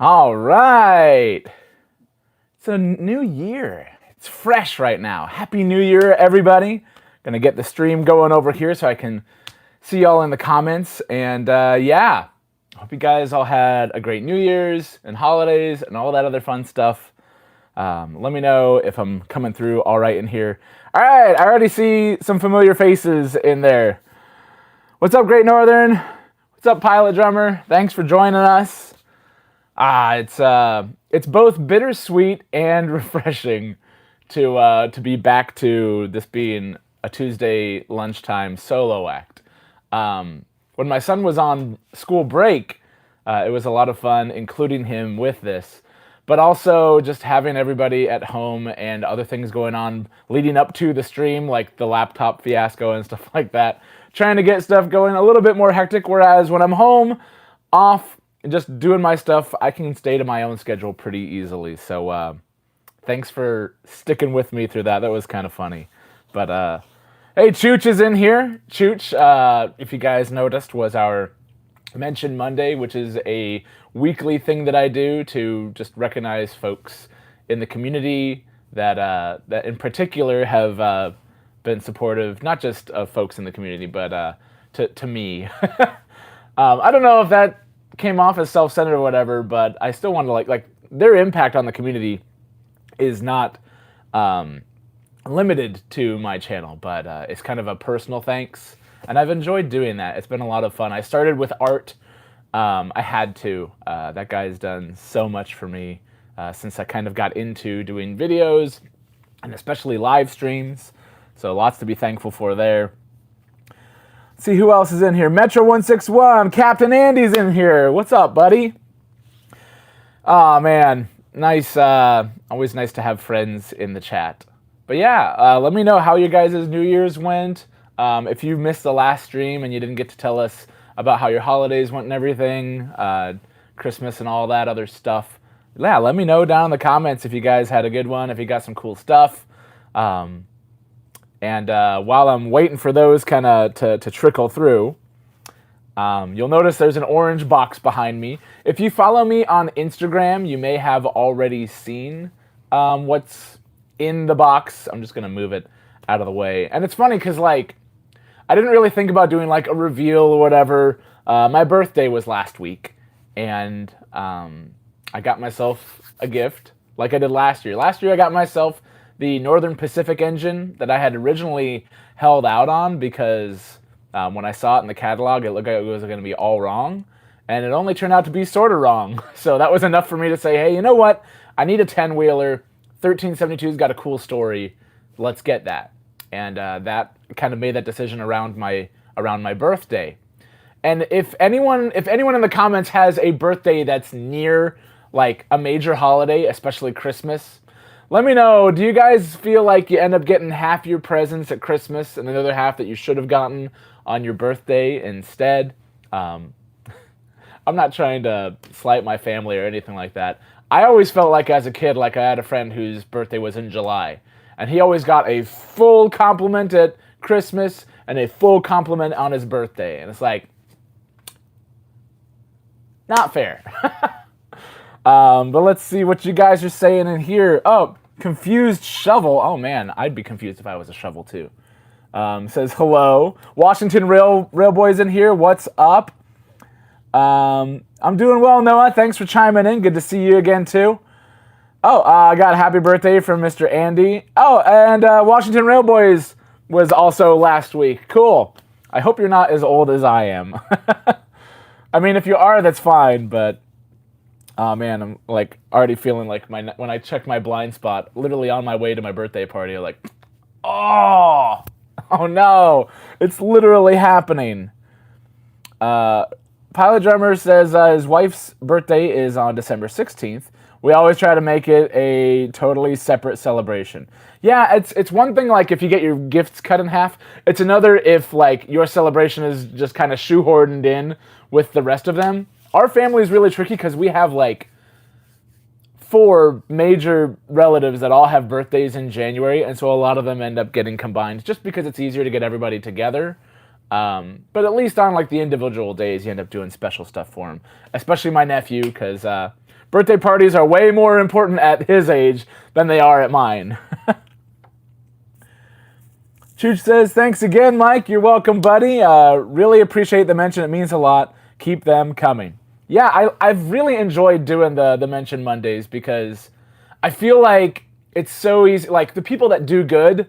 All right. It's a new year. It's fresh right now. Happy New Year, everybody. Gonna get the stream going over here so I can see y'all in the comments. And yeah, hope you guys all had a great New Year's and holidays and all that other fun stuff. Let me know if I'm coming through all right in here. All right, I already see some familiar faces in there. What's up, Great Northern? What's up, Pilot Drummer? Thanks for joining us. It's both bittersweet and refreshing to be back to this being a Tuesday lunchtime solo act. When my son was on school break, it was a lot of fun including him with this, but also just having everybody at home and other things going on leading up to the stream, like the laptop fiasco and stuff like that. Trying to get stuff going a little bit more hectic, whereas when I'm home, off, just doing my stuff, I can stay to my own schedule pretty easily. So thanks for sticking with me through that. That was kind of funny. But hey, Chooch is in here. Chooch, if you guys noticed, was our Mention Monday, which is a weekly thing that I do to just recognize folks in the community that in particular have been supportive, not just of folks in the community, but to me. I don't know if that came off as self-centered or whatever, but I still want to like their impact on the community is not limited to my channel, but it's kind of a personal thanks, and I've enjoyed doing that. It's been a lot of fun. I started with art. I had to. That guy's done so much for me since I kind of got into doing videos and especially live streams. So lots to be thankful for there. Let's see who else is in here. Metro 161, Captain Andy's in here. What's up, buddy? Oh man, nice. Always nice to have friends in the chat. But yeah, let me know how your guys' New Year's went. If you missed the last stream and you didn't get to tell us about how your holidays went and everything, Christmas and all that other stuff. Yeah, let me know down in the comments if you guys had a good one, if you got some cool stuff. And while I'm waiting for those kind of to trickle through, you'll notice there's an orange box behind me. If you follow me on Instagram, you may have already seen what's in the box. I'm just going to move it out of the way. And it's funny because, like, I didn't really think about doing, like, a reveal or whatever. My birthday was last week, and I got myself a gift like I did last year. Last year I got myself the Northern Pacific engine that I had originally held out on because when I saw it in the catalog, it looked like it was going to be all wrong, and it only turned out to be sort of wrong. So that was enough for me to say, hey, you know what? I need a 10-wheeler. 1372's got a cool story. Let's get that. And that kind of made that decision around my birthday. And if anyone in the comments has a birthday that's near like a major holiday, especially Christmas, let me know. Do you guys feel like you end up getting half your presents at Christmas and the other half that you should have gotten on your birthday instead? I'm not trying to slight my family or anything like that. I always felt like as a kid, like I had a friend whose birthday was in July, and he always got a full compliment at Christmas and a full compliment on his birthday. And it's like, not fair. But let's see what you guys are saying in here. Oh, confused shovel. Oh man, I'd be confused if I was a shovel too. Says hello. Washington Railboy's in here. What's up? I'm doing well, Noah. Thanks for chiming in. Good to see you again too. Oh, I got a happy birthday from Mr. Andy. Oh, and Washington Railboys was also last week. Cool. I hope you're not as old as I am. I mean, if you are, that's fine, but oh man, I'm like already feeling like when I check my blind spot, literally on my way to my birthday party, I'm like, oh no, it's literally happening. Pilot Drummer says his wife's birthday is on December 16th. We always try to make it a totally separate celebration. Yeah, it's one thing like if you get your gifts cut in half. It's another if like your celebration is just kind of shoehorned in with the rest of them. Our family is really tricky because we have like 4 major relatives that all have birthdays in January, and so a lot of them end up getting combined just because it's easier to get everybody together. But at least on like the individual days, you end up doing special stuff for him, especially my nephew, because birthday parties are way more important at his age than they are at mine. Chooch says, thanks again, Mike. You're welcome, buddy. Really appreciate the mention. It means a lot. Keep them coming. Yeah, I've really enjoyed doing the Mention Mondays because I feel like it's so easy. Like, the people that do good,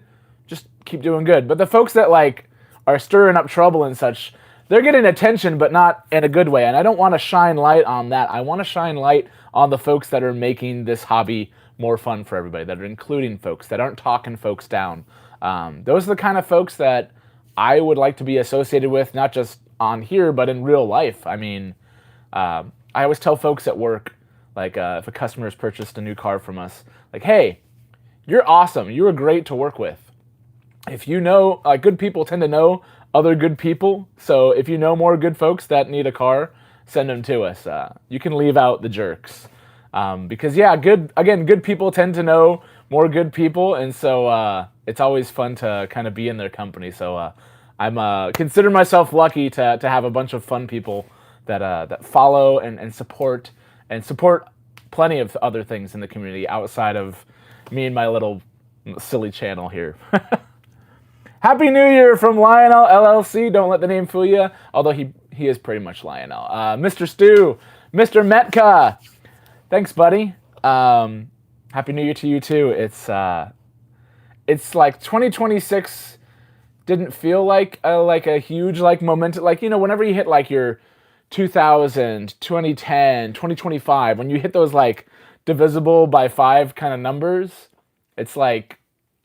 just keep doing good. But the folks that, like, are stirring up trouble and such, they're getting attention, but not in a good way. And I don't want to shine light on that. I want to shine light on the folks that are making this hobby more fun for everybody, that are including folks, that aren't talking folks down. Those are the kind of folks that I would like to be associated with, not just on here, but in real life. I mean, I always tell folks at work, like if a customer has purchased a new car from us, like, hey, you're awesome. You were great to work with. If you know, good people tend to know other good people. So if you know more good folks that need a car, send them to us. You can leave out the jerks. Because yeah, good people tend to know more good people. And so it's always fun to kind of be in their company. So I'm consider myself lucky to have a bunch of fun people that follow and support plenty of other things in the community outside of me and my little silly channel here. Happy New Year from Lionel LLC. Don't let the name fool you, although he is pretty much Lionel. Mr. Stu, Mr. Metka, thanks, buddy. Happy New Year to you too. It's like 2026 didn't feel like a huge like momentum. Like, you know, whenever you hit like your 2000, 2010, 2025, when you hit those like divisible by 5 kind of numbers, it's like,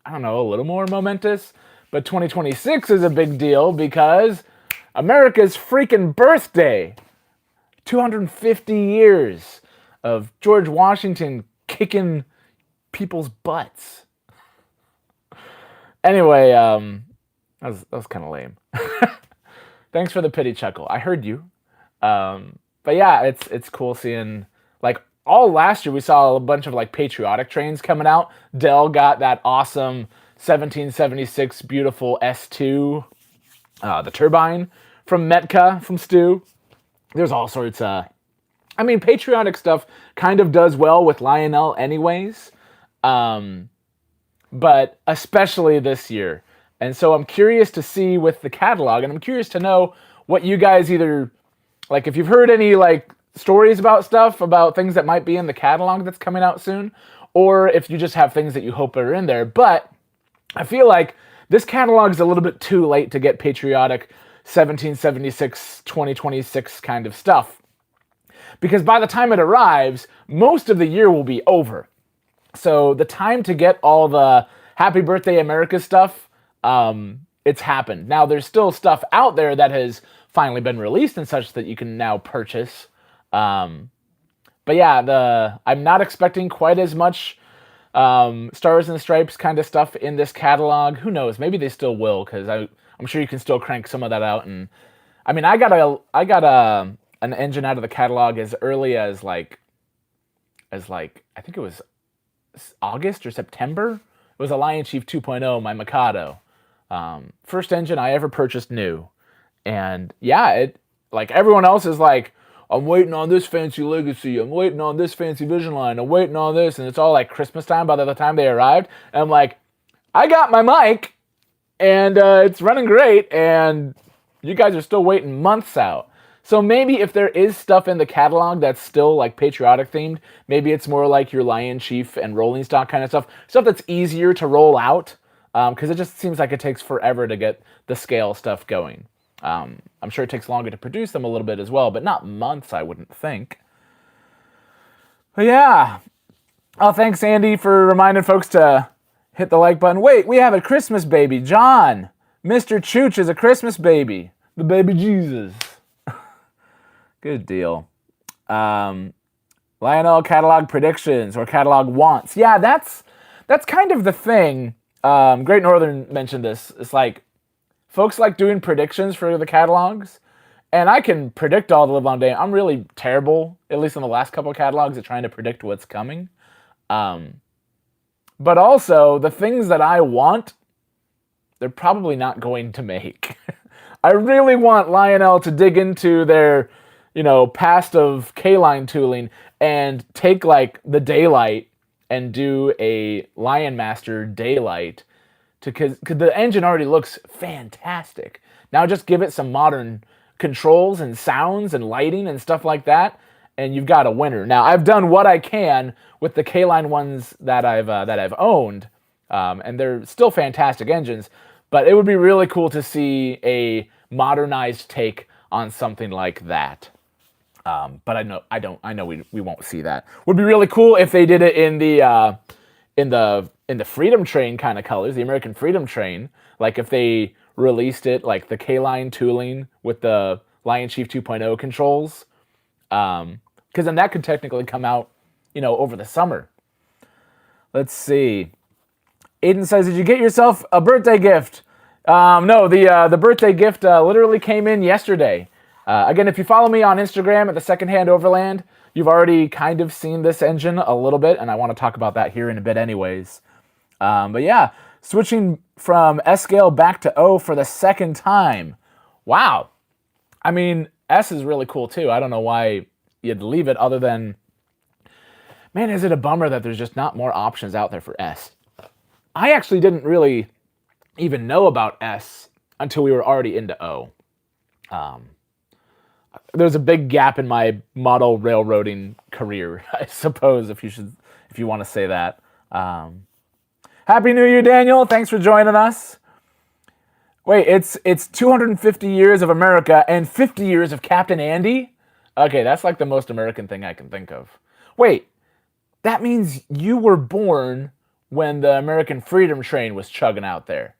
I don't know, a little more momentous. But 2026 is a big deal because America's freaking birthday. 250 years of George Washington kicking people's butts. Anyway, that was kind of lame. Thanks for the pity chuckle. I heard you. But yeah, it's cool seeing, like, all last year we saw a bunch of like patriotic trains coming out. Dell got that awesome 1776 beautiful S2, the turbine from Metka, from Stu. There's all sorts of, I mean, patriotic stuff kind of does well with Lionel anyways, but especially this year. And so I'm curious to see with the catalog, and I'm curious to know what you guys either, like, if you've heard any like stories about things that might be in the catalog that's coming out soon, or if you just have things that you hope are in there. But I feel like this catalog is a little bit too late to get patriotic 1776, 2026 kind of stuff. Because by the time it arrives, most of the year will be over. So the time to get all the Happy Birthday America stuff, it's happened. Now there's still stuff out there that has finally been released and such that you can now purchase. But yeah, I'm not expecting quite as much Stars and Stripes kind of stuff in this catalog. Who knows? Maybe they still will, because I'm sure you can still crank some of that out. And I mean, I got an engine out of the catalog as early as like I think it was August or September. It was a Lion Chief 2.0, my Mikado. First engine I ever purchased new. And yeah, it, like everyone else is like, I'm waiting on this fancy Legacy. I'm waiting on this fancy Vision Line. I'm waiting on this. And it's all like Christmas time by the time they arrived. And I'm like, I got my mic and it's running great. And you guys are still waiting months out. So maybe if there is stuff in the catalog that's still like patriotic themed, maybe it's more like your Lion Chief and rolling stock kind of stuff. Stuff that's easier to roll out. Because it just seems like it takes forever to get the scale stuff going. I'm sure it takes longer to produce them a little bit as well, but not months, I wouldn't think. But yeah. Oh, thanks, Andy, for reminding folks to hit the like button. Wait, we have a Christmas baby. John, Mr. Chooch is a Christmas baby. The baby Jesus. Good deal. Lionel catalog predictions or catalog wants. Yeah, that's kind of the thing. Great Northern mentioned this. It's like, folks like doing predictions for the catalogs, and I can predict all the livelong day. I'm really terrible, at least in the last couple of catalogs, at trying to predict what's coming. But also, the things that I want, they're probably not going to make. I really want Lionel to dig into their, past of K-line tooling and take like the Daylight and do a Lion Master Daylight because the engine already looks fantastic. Now just give it some modern controls and sounds and lighting and stuff like that, and you've got a winner. Now I've done what I can with the K-line ones that I've owned, and they're still fantastic engines. But it would be really cool to see a modernized take on something like that. But I know we won't see that. Would be really cool if they did it in the Freedom Train kind of colors, the American Freedom Train. Like if they released it like the K-line tooling with the Lion Chief 2.0 controls, because then that could technically come out, over the summer. Let's see. Aiden says, "Did you get yourself a birthday gift?" No, the birthday gift literally came in yesterday. Again, if you follow me on Instagram at the Secondhand Overland, you've already kind of seen this engine a little bit, and I want to talk about that here in a bit anyways. But yeah, switching from S scale back to O for the second time. Wow. I mean, S is really cool too. I don't know why you'd leave it other than, man, is it a bummer that there's just not more options out there for S. I actually didn't really even know about S until we were already into O. There's a big gap in my model railroading career, I suppose, if you want to say that. Happy New Year, Daniel. Thanks for joining us. Wait, it's 250 years of America and 50 years of Captain Andy? Okay, that's like the most American thing I can think of. Wait, that means you were born when the American Freedom Train was chugging out there.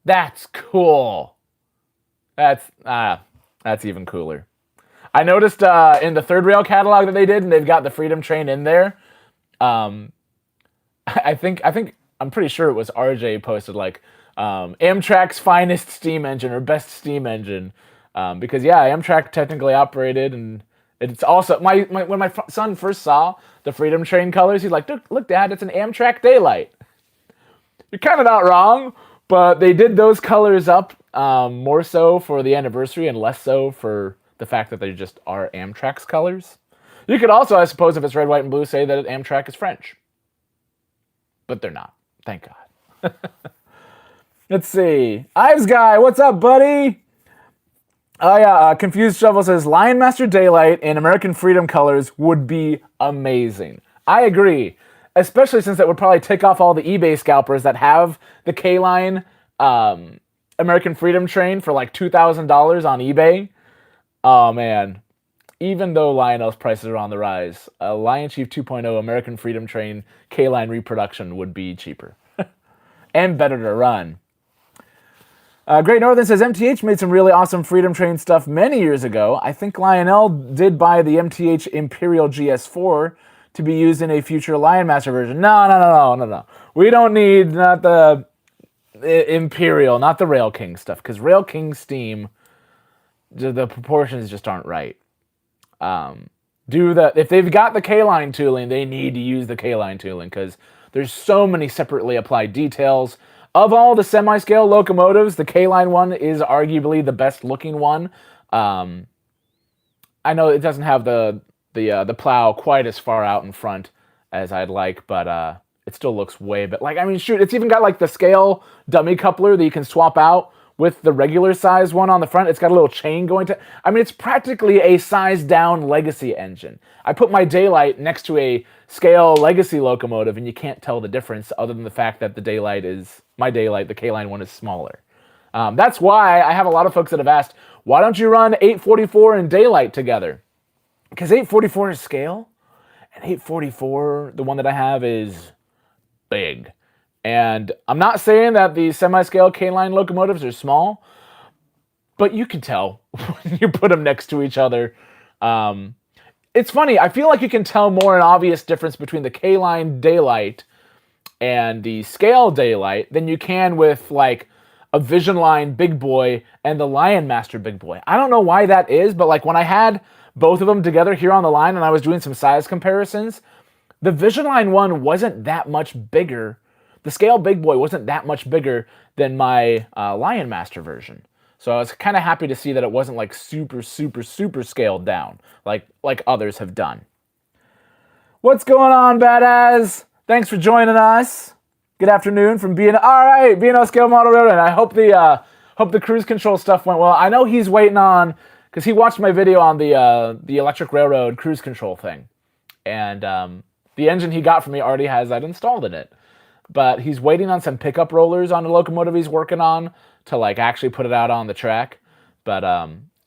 That's cool. That's even cooler. I noticed in the third rail catalog that they did, and they've got the Freedom Train in there. I'm pretty sure it was RJ posted like Amtrak's finest steam engine or best steam engine, because yeah, Amtrak technically operated, and it's also when my son first saw the Freedom Train colors, he's like, "Look, Dad, it's an Amtrak Daylight." You're kind of not wrong, but they did those colors up more so for the anniversary and less so for the fact that they just are Amtrak's colors. You could also, I suppose, if it's red, white, and blue, say that Amtrak is French. But they're not. Thank God. Let's see. Ives Guy, what's up, buddy? Oh yeah, Confused Shovel says, Lion Master Daylight in American Freedom colors would be amazing. I agree. Especially since that would probably tick off all the eBay scalpers that have the K-Line American Freedom Train for like $2,000 on eBay. Oh man. Even though Lionel's prices are on the rise, a Lion Chief 2.0 American Freedom Train K-Line reproduction would be cheaper. And better to run. Great Northern says, MTH made some really awesome Freedom Train stuff many years ago. I think Lionel did buy the MTH Imperial GS4 to be used in a future Lion Master version. No. We don't need not the Imperial, not the Rail King stuff, because Rail King Steam, the proportions just aren't right. If they've got the K-Line tooling, they need to use the K-Line tooling, because there's so many separately applied details. Of all the semi-scale locomotives, the K-Line one is arguably the best looking one. I know it doesn't have the plow quite as far out in front as I'd like, but it still looks way better. Like, I mean, shoot, it's even got like the scale dummy coupler that you can swap out with the regular size one on the front. It's got a little chain going to... I mean, it's practically a size down legacy engine. I put my Daylight next to a scale legacy locomotive, and you can't tell the difference other than the fact that the Daylight is... My Daylight, the K-Line one, is smaller. That's why I have a lot of folks that have asked, why don't you run 844 and Daylight together? Because 844 is scale, and 844, the one that I have, is big. And I'm not saying that the semi-scale K-Line locomotives are small, but you can tell when you put them next to each other. It's funny, I feel like you can tell more an obvious difference between the K-Line Daylight and the scale Daylight than you can with like a Vision Line Big Boy and the Lion Master Big Boy. I don't know why that is, but like when I had both of them together here on the line and I was doing some size comparisons, the Vision Line one wasn't that much bigger. The scale Big Boy wasn't that much bigger than my Lion Master version. So I was kind of happy to see that it wasn't like super, super, super scaled down like others have done. What's going on, badass? Thanks for joining us. Good afternoon from B&O. All right, B&O Scale Model Railroad. I hope the cruise control stuff went well. I know he's waiting on, because he watched my video on the electric railroad cruise control thing, and the engine he got from me already has that installed in it. But he's waiting on some pickup rollers on the locomotive he's working on to like actually put it out on the track. But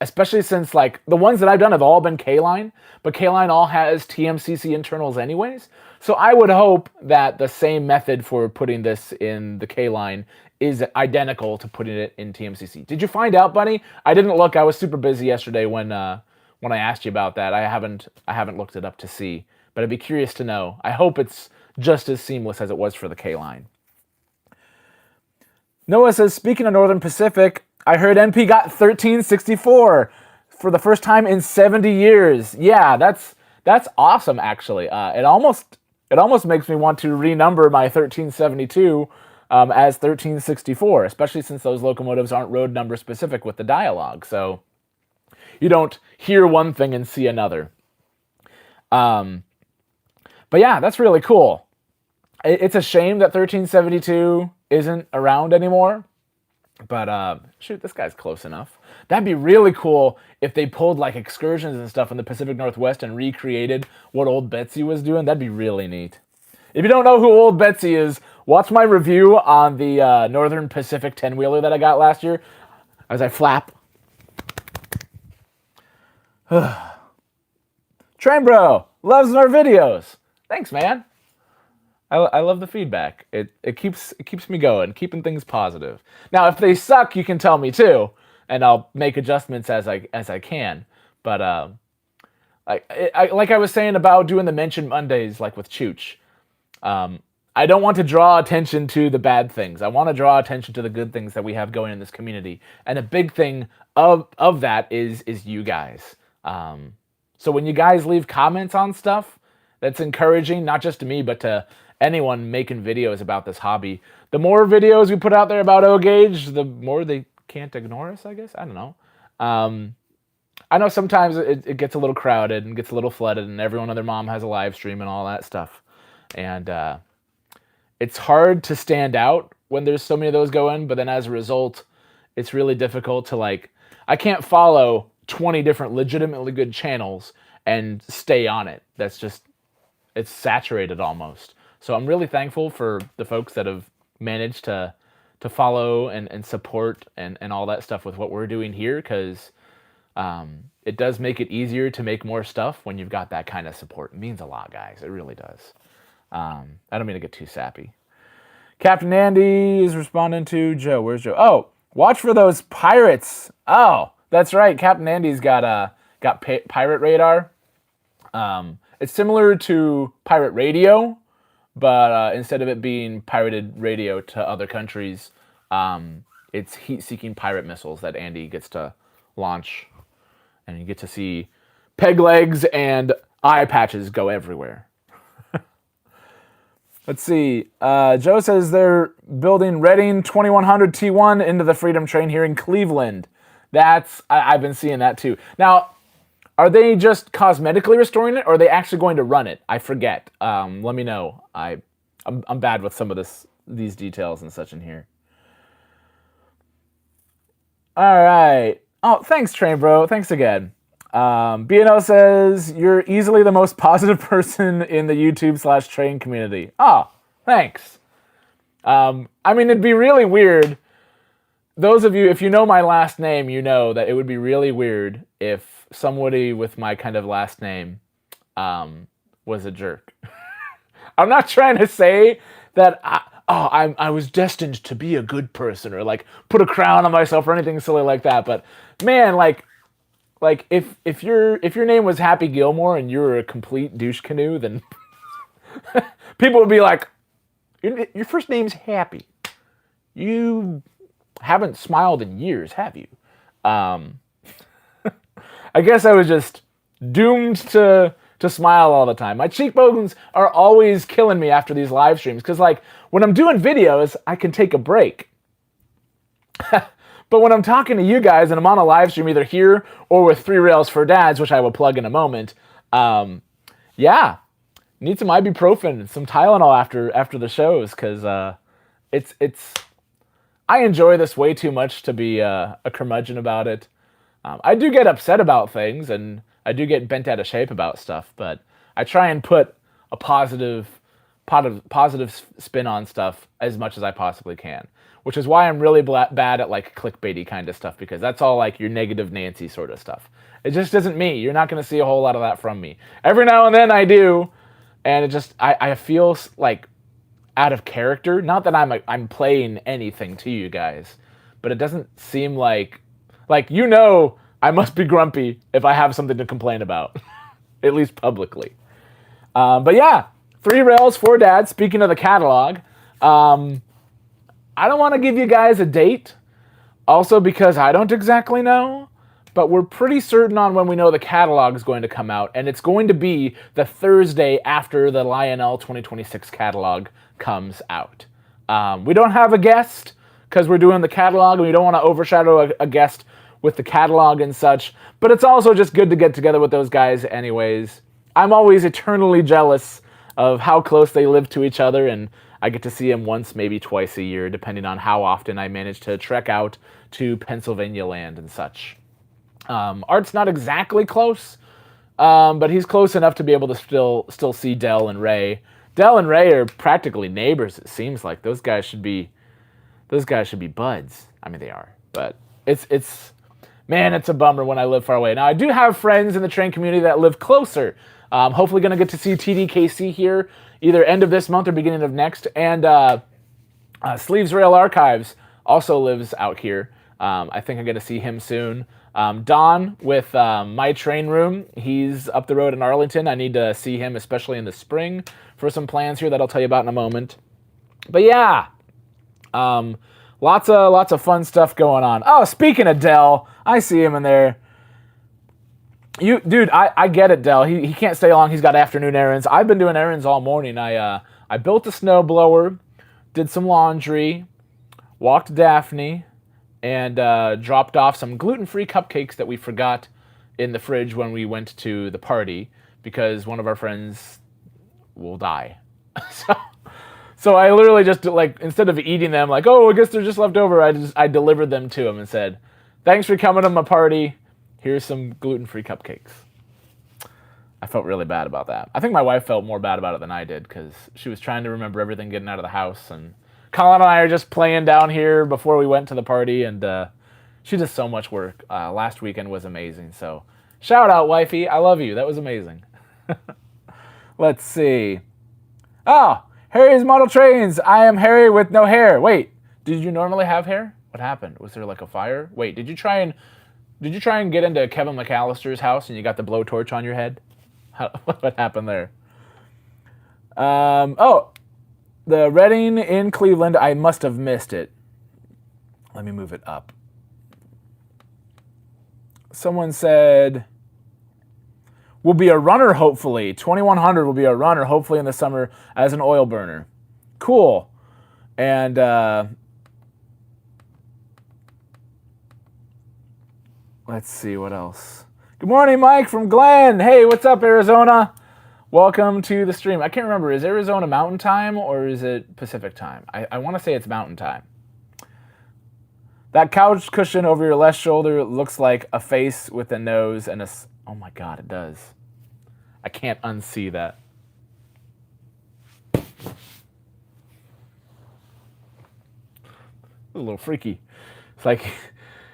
especially since like the ones that I've done have all been K-line, but K-line all has TMCC internals anyways. So I would hope that the same method for putting this in the K-line is identical to putting it in TMCC. Did you find out, Bunny? I didn't look. I was super busy yesterday when I asked you about that. I haven't looked it up to see, but I'd be curious to know. I hope it's just as seamless as it was for the K-line. Noah says, speaking of Northern Pacific, I heard NP got 1364 for the first time in 70 years. Yeah, that's awesome, actually. It almost makes me want to renumber my 1372 as 1364, especially since those locomotives aren't road number specific with the dialogue. So you don't hear one thing and see another. But yeah, that's really cool. It's a shame that 1372 isn't around anymore. But shoot, this guy's close enough. That'd be really cool if they pulled like excursions and stuff in the Pacific Northwest and recreated what Old Betsy was doing. That'd be really neat. If you don't know who Old Betsy is, watch my review on the Northern Pacific 10-wheeler that I got last year as I flap. Train Bro loves our videos. Thanks, man. I love the feedback. It keeps me going, keeping things positive. Now, if they suck, you can tell me too, and I'll make adjustments as I can. But like I was saying about doing the Mention Mondays, like with Chooch, I don't want to draw attention to the bad things. I want to draw attention to the good things that we have going in this community, and a big thing of that is you guys. So when you guys leave comments on stuff, that's encouraging, not just to me, but to anyone making videos about this hobby. The more videos we put out there about O-Gauge, the more they can't ignore us, I guess. I don't know. I know sometimes it gets a little crowded and gets a little flooded, and everyone and their mom has a live stream and all that stuff. And it's hard to stand out when there's so many of those going, but then as a result, it's really difficult to like, I can't follow 20 different legitimately good channels and stay on it. That's just, it's saturated almost. So I'm really thankful for the folks that have managed to follow and support and all that stuff with what we're doing here, because it does make it easier to make more stuff when you've got that kind of support. It means a lot, guys. It really does. I don't mean to get too sappy. Captain Andy is responding to Joe. Where's Joe? Oh, watch for those pirates. Oh, that's right. Captain Andy's got pirate radar. It's similar to pirate radio, but instead of it being pirated radio to other countries, it's heat-seeking pirate missiles that Andy gets to launch. And you get to see peg legs and eye patches go everywhere. Let's see. Joe says they're building Reading 2100 T1 into the Freedom Train here in Cleveland. I've been seeing that too. Now, are they just cosmetically restoring it, or are they actually going to run it? I forget. Let me know. I'm bad with some of these details and such in here. All right. Oh, thanks, Train Bro. Thanks again. B&O says, you're easily the most positive person in the YouTube/train community. Oh, thanks. I mean, it'd be really weird. Those of you, if you know my last name, you know that it would be really weird if somebody with my kind of last name was a jerk. I'm not trying to say that I was destined to be a good person or like put a crown on myself or anything silly like that. But man, like if your name was Happy Gilmore and you were a complete douche canoe, then people would be like, your first name's Happy. You haven't smiled in years, have you? I guess I was just doomed to smile all the time. My cheekbones are always killing me after these live streams, because like when I'm doing videos, I can take a break. But when I'm talking to you guys and I'm on a live stream either here or with 3 Rails for Dads, which I will plug in a moment, yeah, need some ibuprofen, some Tylenol after the shows, because it's I enjoy this way too much to be a curmudgeon about it. I do get upset about things, and I do get bent out of shape about stuff, but I try and put a positive spin on stuff as much as I possibly can, which is why I'm really bad at like clickbaity kind of stuff, because that's all like your negative Nancy sort of stuff. It just isn't me. You're not going to see a whole lot of that from me. Every now and then I do, and it just I feel like out of character. Not that I'm playing anything to you guys, but it doesn't seem like I must be grumpy if I have something to complain about, at least publicly. But yeah, 3 Rails, 4 Dads. Speaking of the catalog, I don't want to give you guys a date, also because I don't exactly know, but we're pretty certain on when we know the catalog is going to come out, and it's going to be the Thursday after the Lionel 2026 catalog comes out. We don't have a guest because we're doing the catalog, and we don't want to overshadow a guest with the catalog and such, but it's also just good to get together with those guys anyways. I'm always eternally jealous of how close they live to each other, and I get to see them once, maybe twice a year, depending on how often I manage to trek out to Pennsylvania land and such. Art's not exactly close, but he's close enough to be able to still see Dell and Ray. Dell and Ray are practically neighbors, it seems like. Those guys should be buds. I mean, they are, but it's a bummer when I live far away. Now, I do have friends in the train community that live closer. Hopefully going to get to see TDKC here either end of this month or beginning of next. And Sleeves Rail Archives also lives out here. I think I'm going to see him soon. Don with My Train Room, he's up the road in Arlington. I need to see him, especially in the spring, for some plans here that I'll tell you about in a moment. But yeah, lots of fun stuff going on. Oh, speaking of Dell, I see him in there. Dude, I get it, Dell. He can't stay long. He's got afternoon errands. I've been doing errands all morning. I built a snowblower, did some laundry, walked Daphne, and dropped off some gluten-free cupcakes that we forgot in the fridge when we went to the party because one of our friends will die. So I literally just, like, instead of eating them, like, oh, I guess they're just left over, I delivered them to him and said, thanks for coming to my party. Here's some gluten-free cupcakes. I felt really bad about that. I think my wife felt more bad about it than I did because she was trying to remember everything getting out of the house. And Colin and I are just playing down here before we went to the party. And she does so much work. Last weekend was amazing. So shout out, wifey. I love you. That was amazing. Let's see. Oh, Harry's Model Trains. I am Harry with no hair. Wait, did you normally have hair? What happened? Was there like a fire? Wait, did you try and get into Kevin McAllister's house and you got the blowtorch on your head? What happened there? Oh, the Reading in Cleveland. I must have missed it. Let me move it up. Someone said, will be a runner, hopefully. 2100 will be a runner, hopefully in the summer as an oil burner. Cool. And let's see what else. Good morning, Mike from Glen. Hey, what's up, Arizona? Welcome to the stream. I can't remember, is Arizona Mountain Time or is it Pacific Time? I want to say it's Mountain Time. That couch cushion over your left shoulder looks like a face with a nose and a... Oh my God, it does. I can't unsee that. A little freaky. It's like...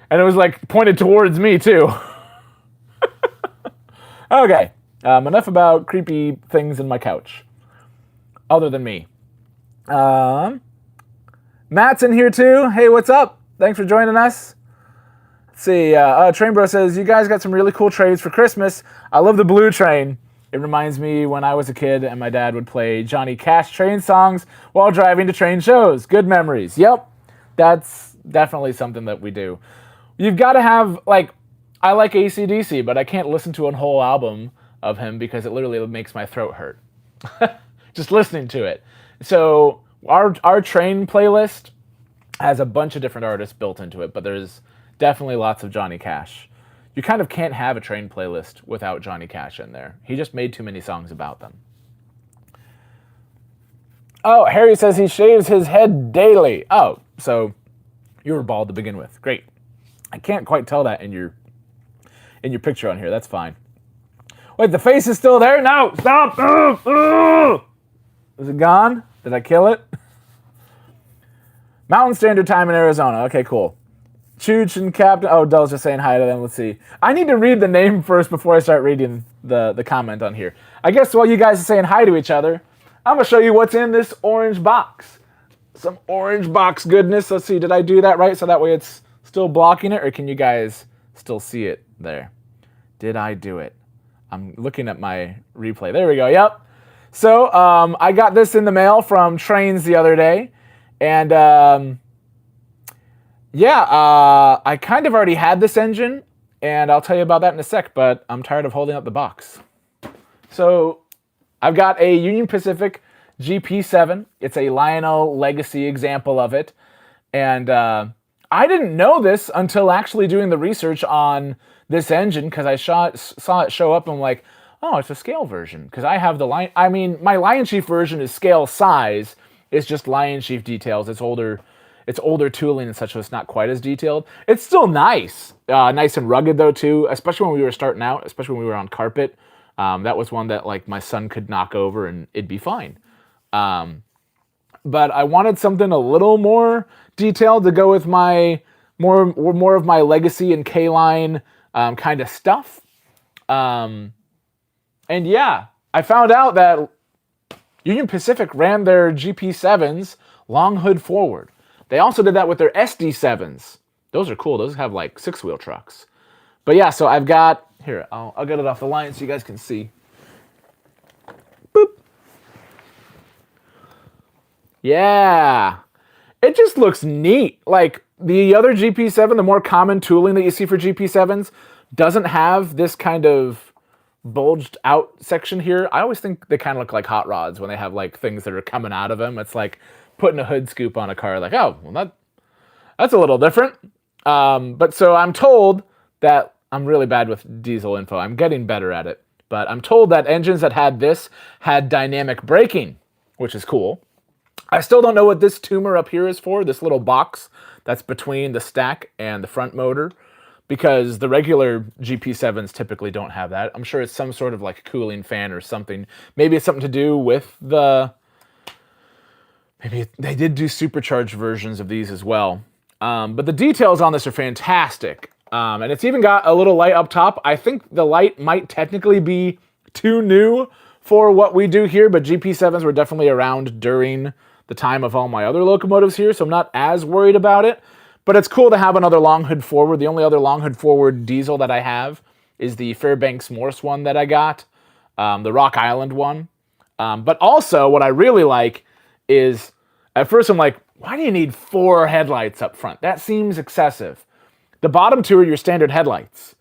And it was like pointed towards me too. Okay, enough about creepy things in my couch. Other than me. Matt's in here too. Hey, what's up? Thanks for joining us. Let's see, Trainbro says, you guys got some really cool trades for Christmas. I love the blue train. It reminds me when I was a kid and my dad would play Johnny Cash train songs while driving to train shows. Good memories. Yep, that's definitely something that we do. You've got to have, like, I like AC/DC, but I can't listen to a whole album of him because it literally makes my throat hurt. Just listening to it. So our train playlist Has a bunch of different artists built into it, but there's definitely lots of Johnny Cash. You kind of can't have a Train playlist without Johnny Cash in there. He just made too many songs about them. Oh, Harry says he shaves his head daily. Oh, so you were bald to begin with. Great. I can't quite tell that in your picture on here. That's fine. Wait, the face is still there? No, stop. Is it gone? Did I kill it? Mountain Standard Time in Arizona. Okay, cool. Chooch and Captain. Oh, Dell's just saying hi to them. Let's see. I need to read the name first before I start reading the comment on here. I guess while you guys are saying hi to each other, I'm going to show you what's in this orange box. Some orange box goodness. Let's see. Did I do that right? So that way it's still blocking it, or can you guys still see it there? Did I do it? I'm looking at my replay. There we go. Yep. So I got this in the mail from Trains the other day. And I kind of already had this engine, and I'll tell you about that in a sec, but I'm tired of holding up the box. So I've got a Union Pacific GP7. It's a Lionel Legacy example of it. And I didn't know this until actually doing the research on this engine, because I saw it show up and I'm like, oh, it's a scale version. Because I have the line. I mean, my Lion Chief version is scale size. It's just Lion Chief details. It's older tooling and such, so it's not quite as detailed. It's still nice. Nice and rugged, though, too, especially when we were starting out, especially when we were on carpet. That was one that, like, my son could knock over and it'd be fine. But I wanted something a little more detailed to go with my more of my Legacy and K-Line kind of stuff. And yeah, I found out that Union Pacific ran their GP7s long hood forward. They also did that with their SD7s. Those are cool. Those have like 6-wheel trucks. But yeah, so I've got, here, I'll get it off the line so you guys can see. Boop. Yeah. It just looks neat. Like the other GP7, the more common tooling that you see for GP7s, doesn't have this kind of bulged out section here. I always think they kind of look like hot rods when they have like things that are coming out of them. It's like putting a hood scoop on a car. Like, oh, well, that's a little different. But so I'm told that I'm really bad with diesel info. I'm getting better at it. But I'm told that engines that had this had dynamic braking, which is cool. I still don't know what this tumor up here is for, this little box that's between the stack and the front motor, because the regular GP7s typically don't have that. I'm sure it's some sort of like cooling fan or something. Maybe it's something to do with maybe they did do supercharged versions of these as well. But the details on this are fantastic. And it's even got a little light up top. I think the light might technically be too new for what we do here, but GP7s were definitely around during the time of all my other locomotives here, so I'm not as worried about it. But it's cool to have another long hood forward. The only other long hood forward diesel that I have is the Fairbanks Morse one that I got, the Rock Island one. But also, what I really like is, at first I'm like, why do you need 4 headlights up front? That seems excessive. The bottom 2 are your standard headlights.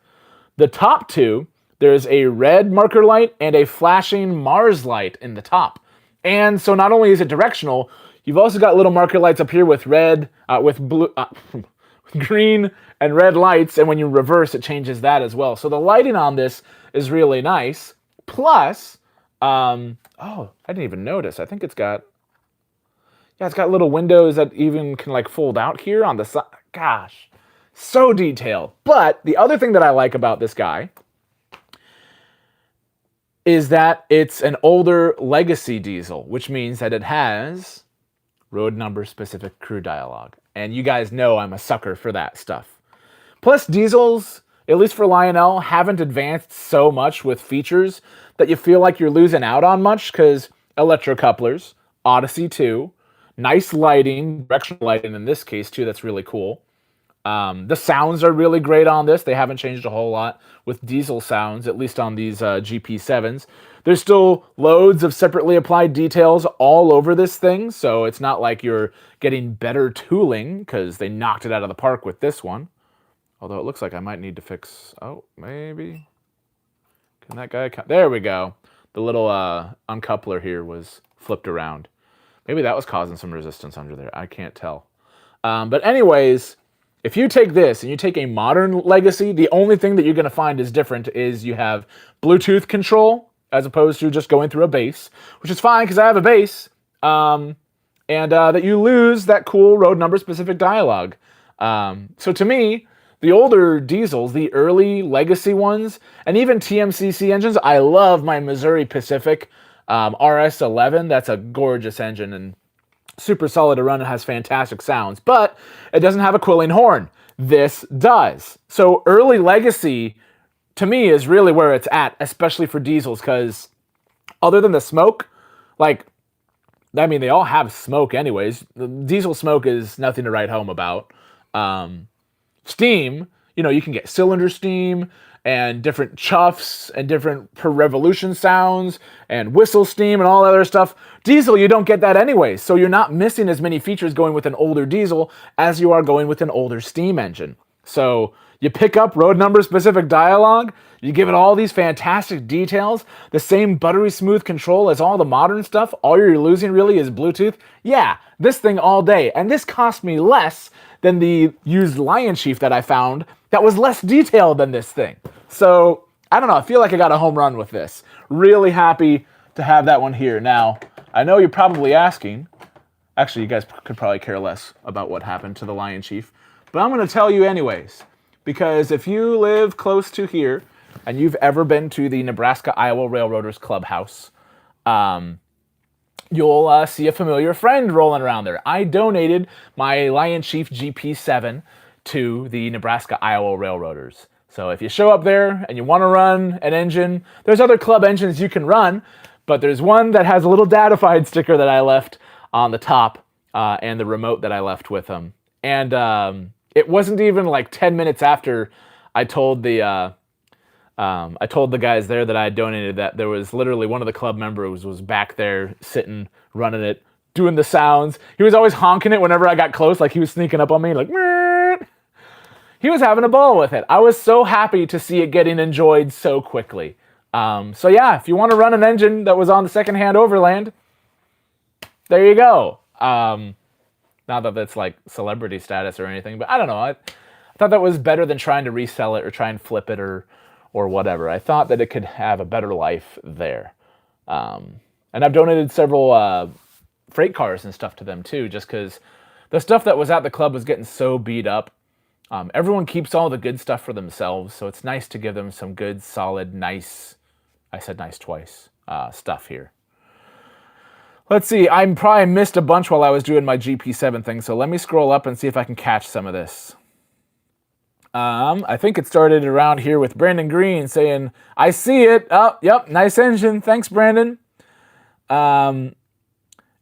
The top 2, there's a red marker light and a flashing Mars light in the top. And so not only is it directional, you've also got little marker lights up here with red, with blue, green and red lights, and when you reverse, it changes that as well. So the lighting on this is really nice. Plus, oh, I didn't even notice. I think it's got little windows that even can like fold out here on the side. Gosh, so detailed. But the other thing that I like about this guy is that it's an older Legacy diesel, which means that it has road number specific crew dialogue. And you guys know I'm a sucker for that stuff. Plus, diesels, at least for Lionel, haven't advanced so much with features that you feel like you're losing out on much, because electrocouplers, Odyssey 2, nice lighting, directional lighting in this case too, that's really cool. The sounds are really great on this. They haven't changed a whole lot with diesel sounds, at least on these GP7s. There's still loads of separately applied details all over this thing, so it's not like you're getting better tooling, because they knocked it out of the park with this one. Although it looks like I might need to fix... Oh, maybe... Can that guy... There we go. The little uncoupler here was flipped around. Maybe that was causing some resistance under there. I can't tell. But anyways, if you take this and you take a modern Legacy, the only thing that you're going to find is different is you have Bluetooth control as opposed to just going through a bass, which is fine because I have a bass, and that you lose that cool road number specific dialogue. So to me, the older diesels, the early Legacy ones, and even TMCC engines, I love my Missouri Pacific RS11. That's a gorgeous engine and super solid to run. It has fantastic sounds, but it doesn't have a quilling horn. This does. So early Legacy, to me, is really where it's at, especially for diesels, because other than the smoke, like, I mean, they all have smoke anyways. The diesel smoke is nothing to write home about. Steam, you can get cylinder steam and different chuffs and different per revolution sounds and whistle steam and all that other stuff. Diesel, you don't get that anyway, so you're not missing as many features going with an older diesel as you are going with an older steam engine. So you pick up road number specific dialogue, you give it all these fantastic details, the same buttery smooth control as all the modern stuff, all you're losing really is Bluetooth. Yeah, this thing all day, and this cost me less than the used Lion Chief that I found that was less detailed than this thing. So, I don't know, I feel like I got a home run with this. Really happy to have that one here. Now, I know you're probably asking, actually you guys could probably care less about what happened to the Lion Chief, but I'm going to tell you anyways, because if you live close to here and you've ever been to the Nebraska-Iowa Railroaders Clubhouse, you'll see a familiar friend rolling around there. I donated my Lion Chief GP7 to the Nebraska-Iowa Railroaders. So if you show up there and you want to run an engine, there's other club engines you can run, but there's one that has a little Dadified sticker that I left on the top and the remote that I left with them. And it wasn't even like 10 minutes after I told the guys there that I had donated that there was literally one of the club members was back there sitting, running it, doing the sounds. He was always honking it whenever I got close, like he was sneaking up on me, like, Meep. He was having a ball with it. I was so happy to see it getting enjoyed so quickly. So yeah, if you want to run an engine that was on the secondhand overland, there you go. Not that it's like celebrity status or anything, but I don't know. I thought that was better than trying to resell it or try and flip it or whatever. I thought that it could have a better life there. And I've donated several freight cars and stuff to them too, just because the stuff that was at the club was getting so beat up. Everyone keeps all the good stuff for themselves, so it's nice to give them some good, solid, nice, I said nice twice, stuff here. Let's see, I probably missed a bunch while I was doing my GP7 thing, so let me scroll up and see if I can catch some of this. I think it started around here with Brandon Green saying, I see it. Oh, yep, nice engine. Thanks, Brandon. And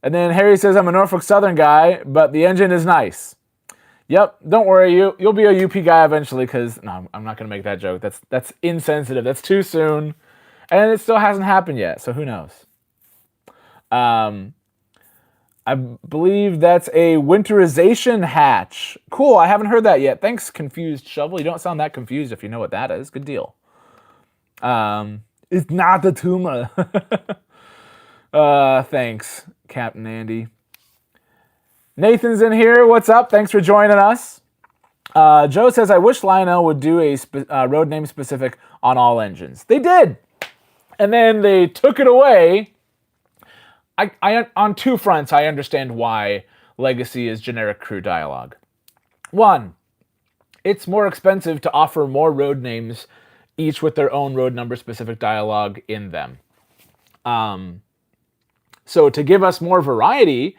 then Harry says, I'm a Norfolk Southern guy, but the engine is nice. Yep, don't worry, you'll be a UP guy eventually, because, no, I'm not going to make that joke. That's insensitive. That's too soon. And it still hasn't happened yet, so who knows? I believe that's a winterization hatch. Cool, I haven't heard that yet. Thanks, Confused Shovel. You don't sound that confused if you know what that is. Good deal. It's not the tumor. Thanks, Captain Andy. Nathan's in here. What's up? Thanks for joining us. Joe says, I wish Lionel would do a road name specific on all engines. They did. And then they took it away. I on two fronts, I understand why Legacy is generic crew dialogue. One, it's more expensive to offer more road names, each with their own road number specific dialogue in them. So to give us more variety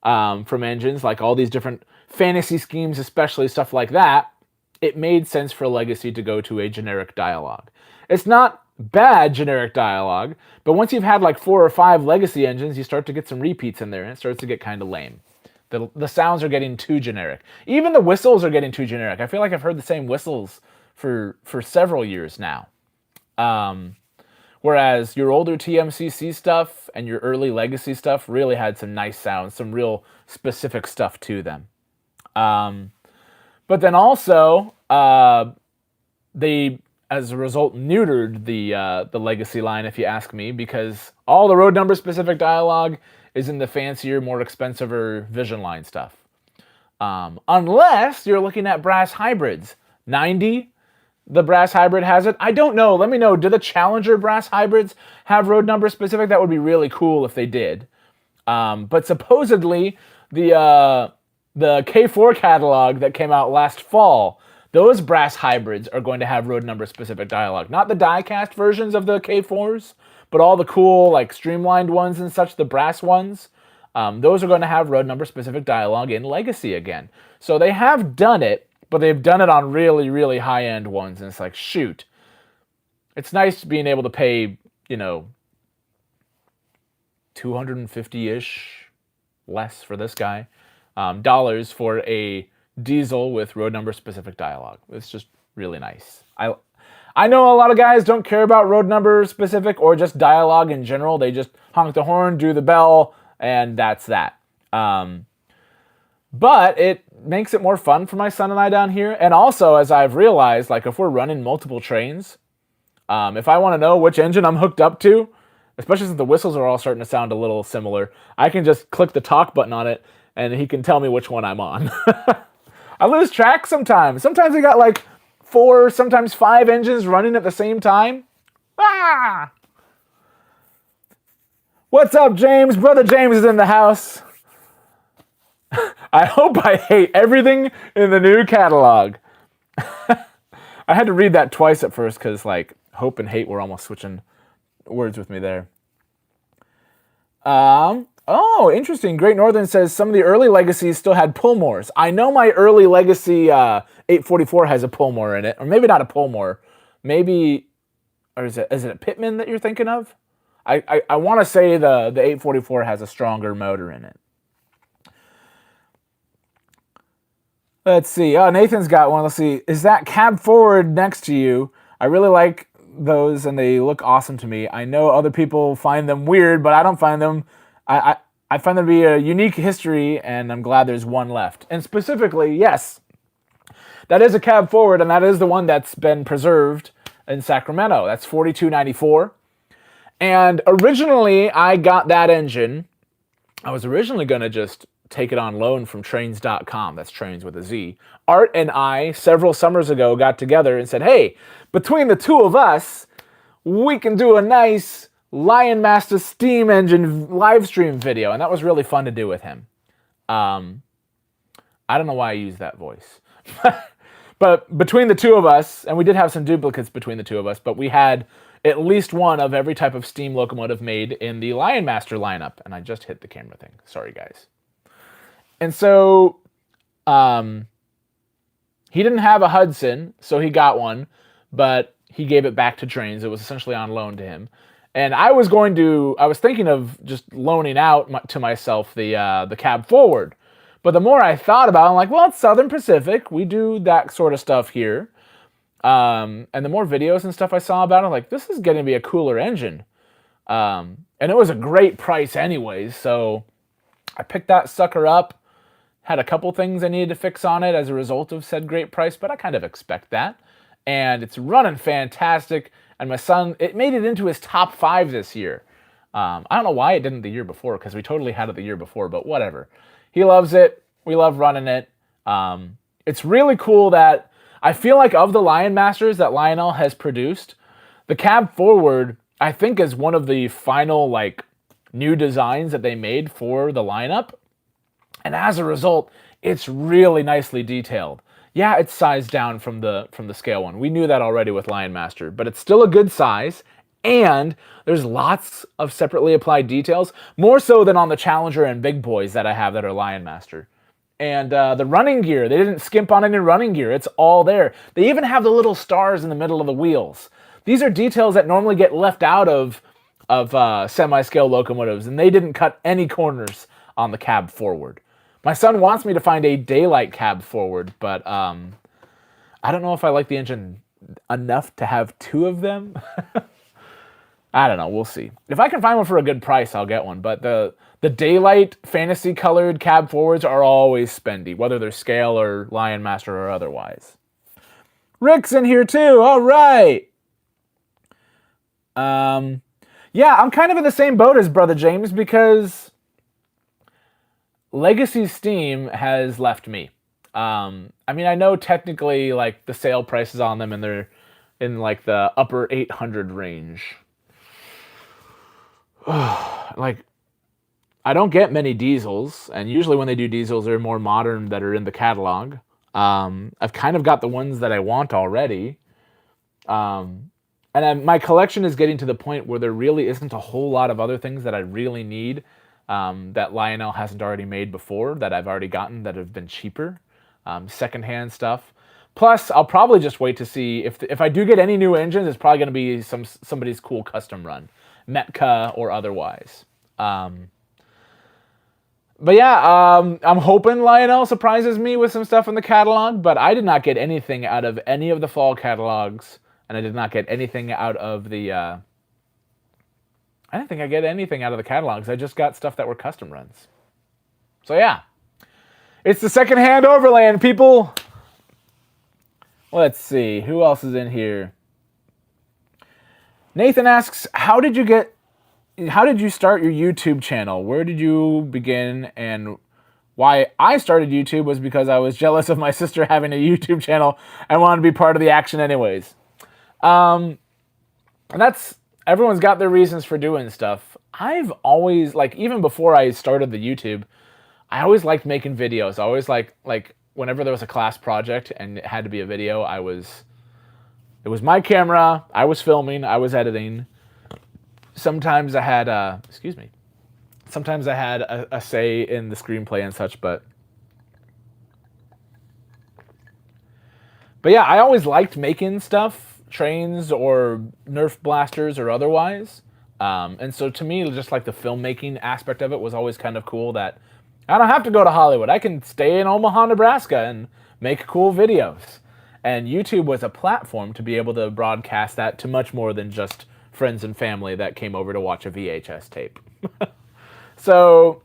from engines, like all these different fantasy schemes, especially stuff like that, it made sense for Legacy to go to a generic dialogue. It's not bad generic dialogue, but once you've had like 4 or 5 Legacy engines, you start to get some repeats in there, and it starts to get kind of lame. The sounds are getting too generic. Even the whistles are getting too generic. I feel like I've heard the same whistles for several years now. Whereas your older TMCC stuff and your early Legacy stuff really had some nice sounds, some real specific stuff to them. But then also, they, as a result, neutered the Legacy line, if you ask me, because all the road number specific dialogue is in the fancier, more expensive Vision line stuff. Unless you're looking at brass hybrids. 90, the brass hybrid has it. I don't know. Let me know. Do the Challenger brass hybrids have road number specific? That would be really cool if they did. But supposedly the K4 catalog that came out last fall, those brass hybrids are going to have road number specific dialogue. Not the die-cast versions of the K4s, but all the cool, like, streamlined ones and such, the brass ones. Those are going to have road number specific dialogue in Legacy again. So they have done it, but they've done it on really, really high-end ones. And it's like, shoot. It's nice being able to pay, you know, $250-ish less for this guy, dollars for a diesel with road number specific dialogue. It's just really nice. I know a lot of guys don't care about road number specific or just dialogue in general. They just honk the horn, do the bell, and that's that. But it makes it more fun for my son and I down here. And also, as I've realized, like, if we're running multiple trains, if I want to know which engine I'm hooked up to, especially since the whistles are all starting to sound a little similar, I can just click the talk button on it, and he can tell me which one I'm on. I lose track sometimes. Sometimes I got like 4, sometimes 5 engines running at the same time. Ah! What's up, James? Brother James is in the house. I hope I hate everything in the new catalog. I had to read that twice at first because, like, hope and hate were almost switching words with me there. Oh, interesting. Great Northern says some of the early Legacies still had Pullmores. I know my early Legacy 844 has a Pullmore in it, or maybe not a Pullmore. Maybe, or is it a Pitman that you're thinking of? I want to say the 844 has a stronger motor in it. Let's see. Oh, Nathan's got one. Let's see. Is that cab forward next to you? I really like those, and they look awesome to me. I know other people find them weird, but I don't find them. I find them to be a unique history, and I'm glad there's one left. And specifically, yes, that is a cab forward, and that is the one that's been preserved in Sacramento. That's 4294. And originally, I got that engine. I was originally going to just take it on loan from trains.com. That's trains with a Z. Art and I, several summers ago, got together and said, hey, between the two of us, we can do a nice Lion Master steam engine live stream video. And that was really fun to do with him. I don't know why I used that voice. But between the two of us, and we did have some duplicates between the two of us, but we had at least one of every type of steam locomotive made in the Lion Master lineup. And I just hit the camera thing. Sorry, guys. And so he didn't have a Hudson, so he got one, but he gave it back to Trains. It was essentially on loan to him. And I was thinking of just loaning out to myself the cab forward. But the more I thought about it, I'm like, well, it's Southern Pacific. We do that sort of stuff here. And the more videos and stuff I saw about it, I'm like, this is going to be a cooler engine. And it was a great price anyways, so I picked that sucker up. Had a couple things I needed to fix on it as a result of said great price, but I kind of expect that. And it's running fantastic. And my son, it made it into his top 5 this year. I don't know why it didn't the year before, because we totally had it the year before, but whatever. He loves it. We love running it. It's really cool that I feel like of the Lion Masters that Lionel has produced, the cab forward, I think, is one of the final, like, new designs that they made for the lineup. And as a result, it's really nicely detailed. Yeah, it's sized down from the scale one. We knew that already with Lion Master, but it's still a good size. And there's lots of separately applied details, more so than on the Challenger and Big Boys that I have that are Lion Master. And the running gear, they didn't skimp on any running gear. It's all there. They even have the little stars in the middle of the wheels. These are details that normally get left out of semi-scale locomotives, and they didn't cut any corners on the cab forward. My son wants me to find a daylight cab forward, but I don't know if I like the engine enough to have 2 of them. I don't know. We'll see. If I can find one for a good price, I'll get one. But the daylight fantasy-colored cab forwards are always spendy, whether they're scale or Lion Master or otherwise. Rick's in here too. All right. Yeah, I'm kind of in the same boat as Brother James because Legacy Steam has left me. I mean, I know technically like the sale prices on them and they're in like the upper 800 range. Like, I don't get many diesels, and usually when they do diesels, they're more modern that are in the catalog. I've kind of got the ones that I want already. My collection is getting to the point where there really isn't a whole lot of other things that I really need that Lionel hasn't already made before, that I've already gotten that have been cheaper. Secondhand stuff. Plus, I'll probably just wait to see if I do get any new engines, it's probably going to be somebody's cool custom run, Metka or otherwise. But yeah, I'm hoping Lionel surprises me with some stuff in the catalog, but I did not get anything out of any of the fall catalogs, and I did not get anything out of the... I didn't think I get anything out of the catalogs. I just got stuff that were custom runs. So yeah, it's the secondhand Overland, people. Let's see, who else is in here? Nathan asks, how did you start your YouTube channel? Where did you begin? And why I started YouTube was because I was jealous of my sister having a YouTube channel and wanted to be part of the action anyways. And everyone's got their reasons for doing stuff. I've always, like, even before I started the YouTube, I always liked making videos. I always like whenever there was a class project and it had to be a video, it was my camera, I was filming, I was editing. Sometimes I had a say in the screenplay and such, but yeah, I always liked making stuff, trains or Nerf blasters or otherwise. And so to me, just like the filmmaking aspect of it was always kind of cool that I don't have to go to Hollywood. I can stay in Omaha, Nebraska and make cool videos. And YouTube was a platform to be able to broadcast that to much more than just friends and family that came over to watch a VHS tape. So,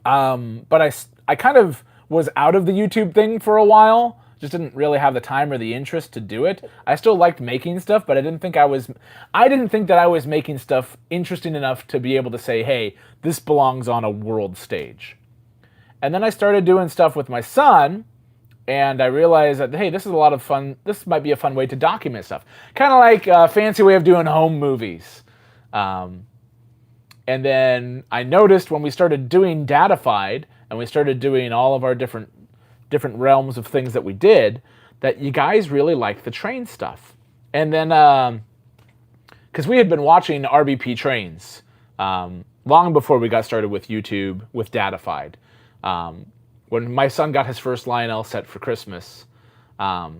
but I kind of was out of the YouTube thing for a while. Just didn't really have the time or the interest to do it. I still liked making stuff, but I didn't think that I was making stuff interesting enough to be able to say, hey, this belongs on a world stage. And then I started doing stuff with my son, and I realized that, hey, this is a lot of fun. This might be a fun way to document stuff. Kind of like a fancy way of doing home movies. And then I noticed when we started doing Dadified, and we started doing all of our different realms of things that we did, that you guys really liked the train stuff. And then, because we had been watching RBP trains long before we got started with YouTube, with Dadified. When my son got his first Lionel set for Christmas, I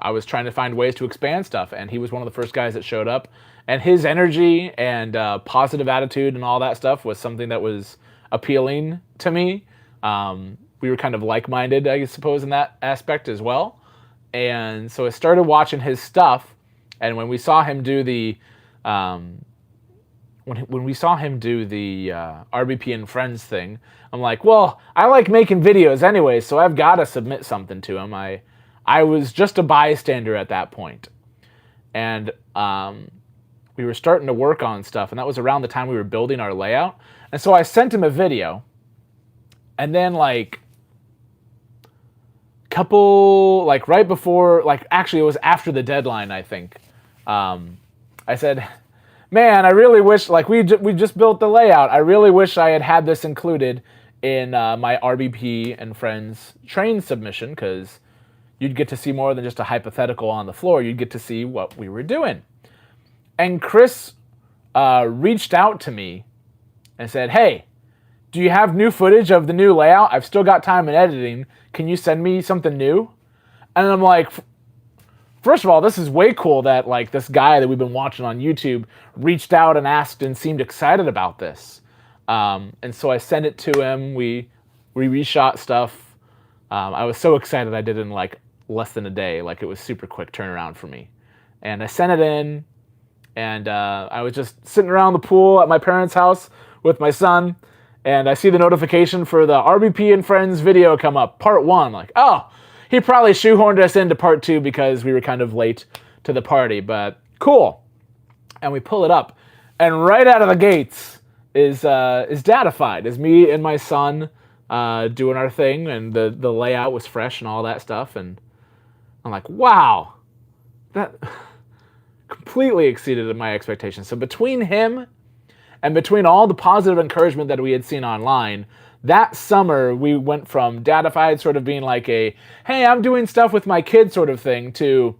was trying to find ways to expand stuff, and he was one of the first guys that showed up. And his energy and positive attitude and all that stuff was something that was appealing to me. We were kind of like-minded, I suppose, in that aspect as well. And so I started watching his stuff, and when we saw him do the RBP and Friends thing, I'm like, well, I like making videos anyway, so I've got to submit something to him. I was just a bystander at that point. And we were starting to work on stuff, and that was around the time we were building our layout. And so I sent him a video, and then right before, actually it was after the deadline, I think. I said, man, I really wish, we just built the layout. I really wish I had this included in my RBP and Friends train submission, because you'd get to see more than just a hypothetical on the floor. You'd get to see what we were doing. And Chris reached out to me and said, hey, do you have new footage of the new layout? I've still got time in editing. Can you send me something new? And I'm like, first of all, this is way cool that this guy that we've been watching on YouTube reached out and asked and seemed excited about this. And so I sent it to him. We reshot stuff. I was so excited I did it in less than a day. It was super quick turnaround for me. And I sent it in, and I was just sitting around the pool at my parents' house with my son, and I see the notification for the RBP and Friends video come up, part 1. Oh, he probably shoehorned us into part 2 because we were kind of late to the party, but cool. And we pull it up, and right out of the gates is Dadified, is me and my son doing our thing, and the layout was fresh and all that stuff. And I'm like, wow, that completely exceeded my expectations. So between him and between all the positive encouragement that we had seen online, that summer we went from Dadified sort of being like a, hey, I'm doing stuff with my kid sort of thing, to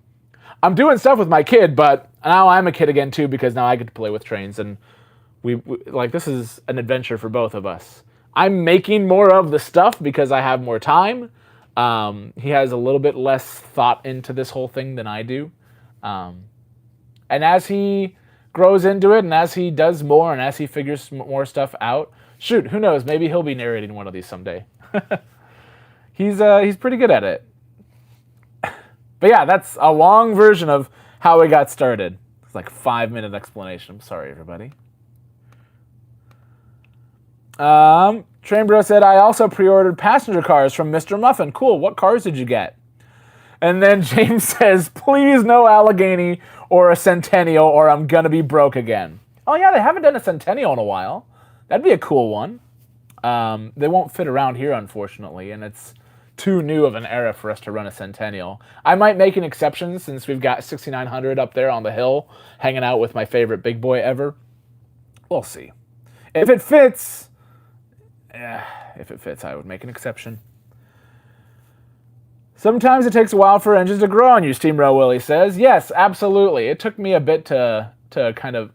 I'm doing stuff with my kid, but now I'm a kid again too, because now I get to play with trains, and we like, this is an adventure for both of us. I'm making more of the stuff because I have more time. He has a little bit less thought into this whole thing than I do. And as he grows into it, and as he does more, and as he figures more stuff out, shoot, who knows? Maybe he'll be narrating one of these someday. He's pretty good at it. But yeah, that's a long version of how we got started. It's like a 5-minute explanation. I'm sorry, everybody. Trainbro said, I also pre-ordered passenger cars from Mr. Muffin. Cool, what cars did you get? And then James says, please no Allegheny or a Centennial, or I'm gonna be broke again. Oh yeah, they haven't done a Centennial in a while. That'd be a cool one. They won't fit around here, unfortunately, and it's too new of an era for us to run a Centennial. I might make an exception, since we've got 6900 up there on the hill, hanging out with my favorite big boy ever. We'll see. If it fits, I would make an exception. Sometimes it takes a while for engines to grow on you, Steamrow Willie says. Yes, absolutely. It took me a bit to kind of...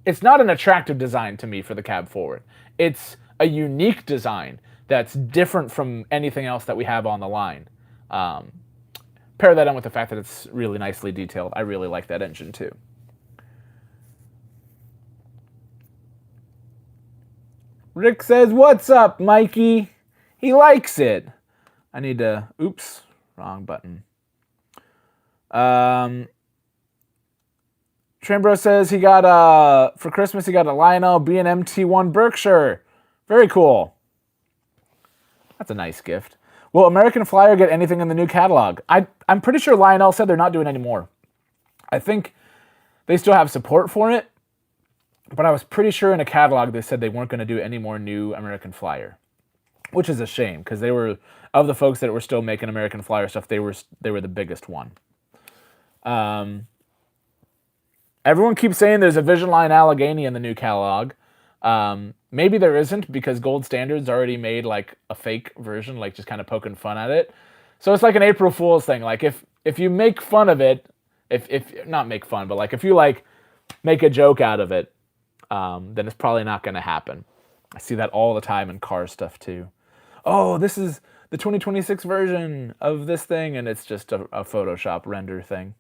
It's not an attractive design to me for the cab forward. It's a unique design that's different from anything else that we have on the line. Pair that on with the fact that it's really nicely detailed. I really like that engine too. Rick says, what's up, Mikey? He likes it. I need to... Oops, wrong button. Trainbro says he got, for Christmas, he got a Lionel B&M T1 Berkshire. Very cool. That's a nice gift. Will American Flyer get anything in the new catalog? I'm pretty sure Lionel said they're not doing any more. I think they still have support for it, but I was pretty sure in a catalog they said they weren't going to do any more new American Flyer, which is a shame, because they were, of the folks that were still making American Flyer stuff, they were the biggest one. Everyone keeps saying there's a Vision Line Allegheny in the new catalog. Maybe there isn't, because Gold Standard's already made like a fake version, like just kind of poking fun at it. So it's like an April Fool's thing. Like if you make fun of it, if not make fun, but like if you like make a joke out of it, then it's probably not going to happen. I see that all the time in car stuff too. Oh, this is the 2026 version of this thing, and it's just a Photoshop render thing.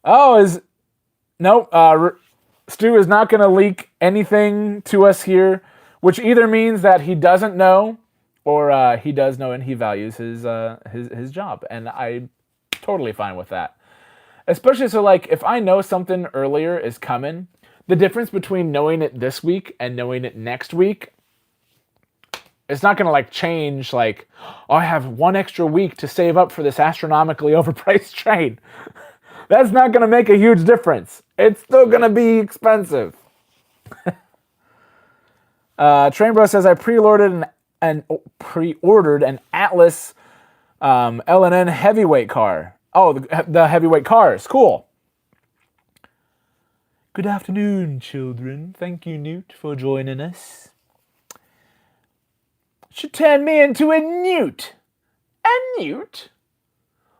Oh, Stu is not going to leak anything to us here, which either means that he doesn't know, or he does know and he values his job, and I'm totally fine with that. Especially so, like, if I know something earlier is coming, the difference between knowing it this week and knowing it next week, it's not going to, like, change, like, oh, I have one extra week to save up for this astronomically overpriced train. That's not going to make a huge difference. It's still going to be expensive. Trainbro says, I pre-ordered an Atlas L&N heavyweight car. Oh, the heavyweight cars. Cool. Good afternoon, children. Thank you, Newt, for joining us. Should turn me into a newt. A newt?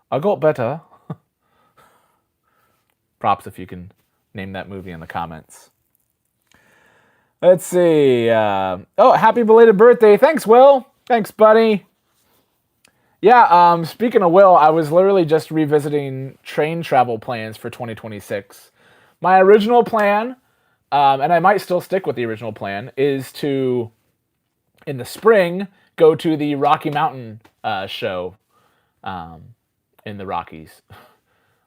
I got better. Props if you can name that movie in the comments. Let's see. Oh, happy belated birthday. Thanks, Will. Thanks, buddy. Yeah, speaking of Will, I was literally just revisiting train travel plans for 2026. My original plan, and I might still stick with the original plan, is to, in the spring, go to the Rocky Mountain show in the Rockies.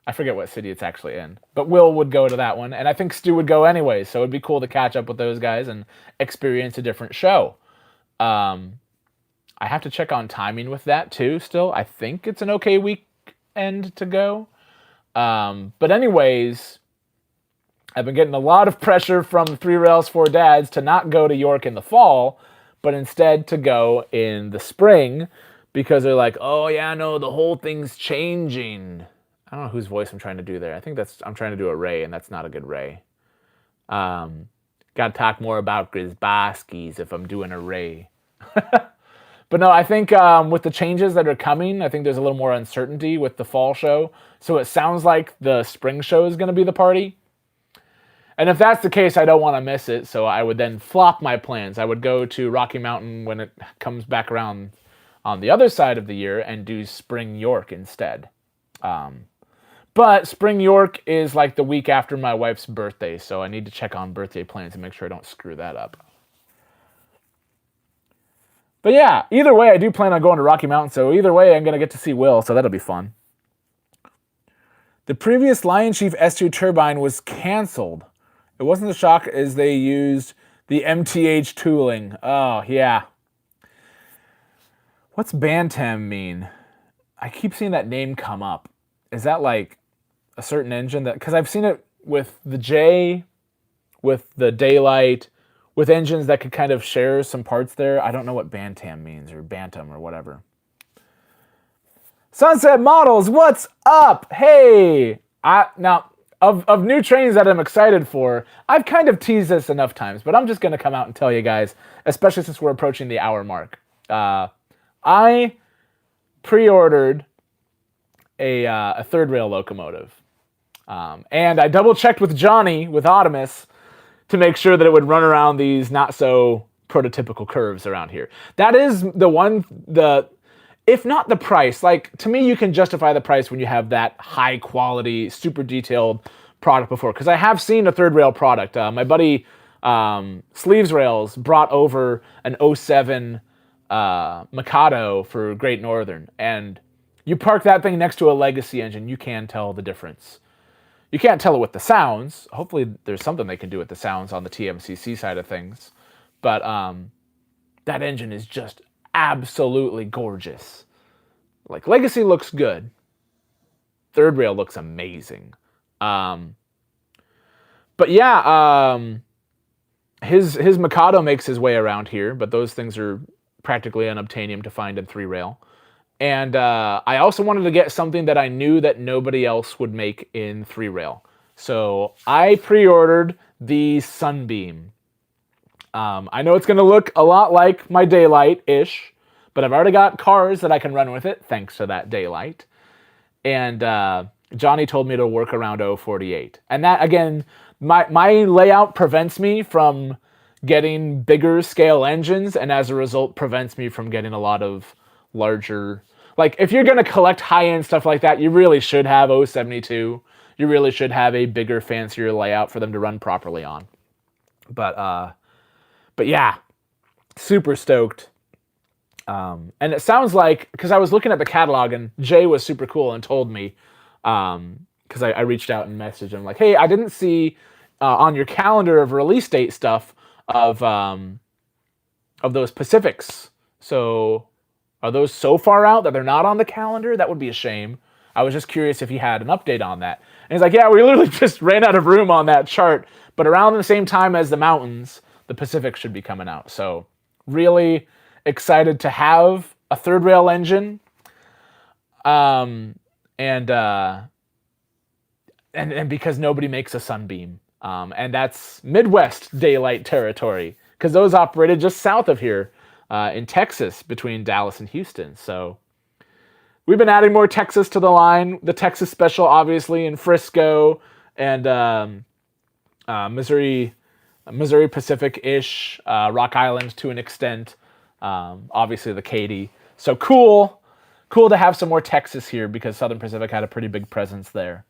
I forget what city it's actually in. But Will would go to that one, and I think Stu would go anyway, so it'd be cool to catch up with those guys and experience a different show. I have to check on timing with that, too, still. I think it's an okay weekend to go. But anyways, I've been getting a lot of pressure from the 3 Rails 4 dads to not go to York in the fall, but instead to go in the spring, because they're like, oh yeah, no, the whole thing's changing. I don't know whose voice I'm trying to do there. I think I'm trying to do a Ray, and that's not a good Ray. Got to talk more about Grisbaskis if I'm doing a Ray. But no, I think with the changes that are coming, I think there's a little more uncertainty with the fall show. So it sounds like the spring show is going to be the party. And if that's the case, I don't want to miss it. So I would then flop my plans. I would go to Rocky Mountain when it comes back around on the other side of the year and do Spring York instead. But Spring York is like the week after my wife's birthday. So I need to check on birthday plans and make sure I don't screw that up. But yeah, either way, I do plan on going to Rocky Mountain, so either way, I'm going to get to see Will, so that'll be fun. The previous Lion Chief S2 turbine was canceled. It wasn't a shock as they used the MTH tooling. Oh, yeah. What's Bantam mean? I keep seeing that name come up. Is that like a certain engine that... Because I've seen it with the J, with the Daylight... with engines that could kind of share some parts there. I don't know what Bantam means, or Bantam, or whatever. Sunset Models, what's up? Hey! Now, of new trains that I'm excited for, I've kind of teased this enough times, but I'm just going to come out and tell you guys, especially since we're approaching the hour mark. I pre-ordered a third rail locomotive. And I double-checked with Johnny, with Optimus, to make sure that it would run around these not so prototypical curves around here. That is if not the price, like to me you can justify the price when you have that high quality, super detailed product before. Because I have seen a third rail product. My buddy Sleeves Rails brought over an 07 Mikado for Great Northern. And you park that thing next to a legacy engine, you can tell the difference. You can't tell it with the sounds. Hopefully there's something they can do with the sounds on the TMCC side of things. But that engine is just absolutely gorgeous. Like, Legacy looks good. Third rail looks amazing. But yeah, his Mikado makes his way around here, but those things are practically unobtainium to find in 3 rail. And I also wanted to get something that I knew that nobody else would make in 3 rail. So I pre-ordered the Sunbeam. I know it's going to look a lot like my Daylight-ish, but I've already got cars that I can run with it, thanks to that Daylight. And Johnny told me to work around 048. And that, again, my layout prevents me from getting bigger scale engines, and as a result prevents me from getting a lot of larger... Like, if you're going to collect high-end stuff like that, you really should have 072. You really should have a bigger, fancier layout for them to run properly on. But yeah, super stoked. And it sounds like, because I was looking at the catalog, and Jay was super cool and told me, because I reached out and messaged him, like, hey, I didn't see on your calendar of release date stuff of those Pacifics. So... are those so far out that they're not on the calendar? That would be a shame. I was just curious if he had an update on that. And he's like, yeah, we literally just ran out of room on that chart. But around the same time as the mountains, the Pacific should be coming out. So really excited to have a third rail engine. And because nobody makes a Sunbeam. And that's Midwest Daylight territory. Because those operated just south of here. In Texas, between Dallas and Houston. So we've been adding more Texas to the line. The Texas Special, obviously, in Frisco and Missouri Pacific-ish, Rock Island to an extent. Obviously, the Katy. So cool to have some more Texas here because Southern Pacific had a pretty big presence there.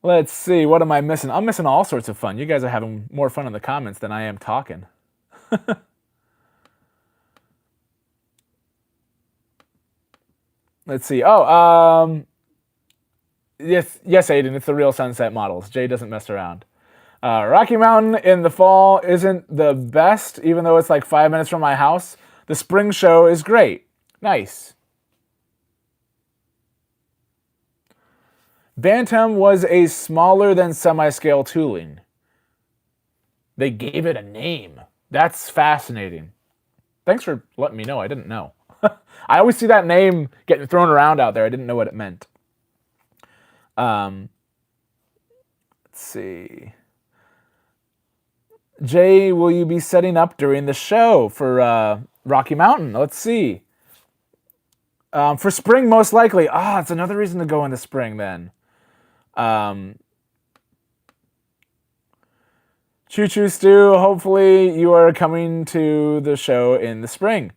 Let's see, what am I missing? I'm missing all sorts of fun. You guys are having more fun in the comments than I am talking. Let's see. Oh, yes, Aiden, it's the real Sunset Models. Jay doesn't mess around. Rocky Mountain in the fall isn't the best, even though it's like 5 minutes from my house. The spring show is great. Nice. Bantam was a smaller than semi-scale tooling. They gave it a name. That's fascinating. Thanks for letting me know. I didn't know. I always see that name getting thrown around out there. I didn't know what it meant. Let's see. Jay, will you be setting up during the show for Rocky Mountain? Let's see. For spring, most likely. It's another reason to go in the spring then. Choo Choo Stew, hopefully you are coming to the show in the spring.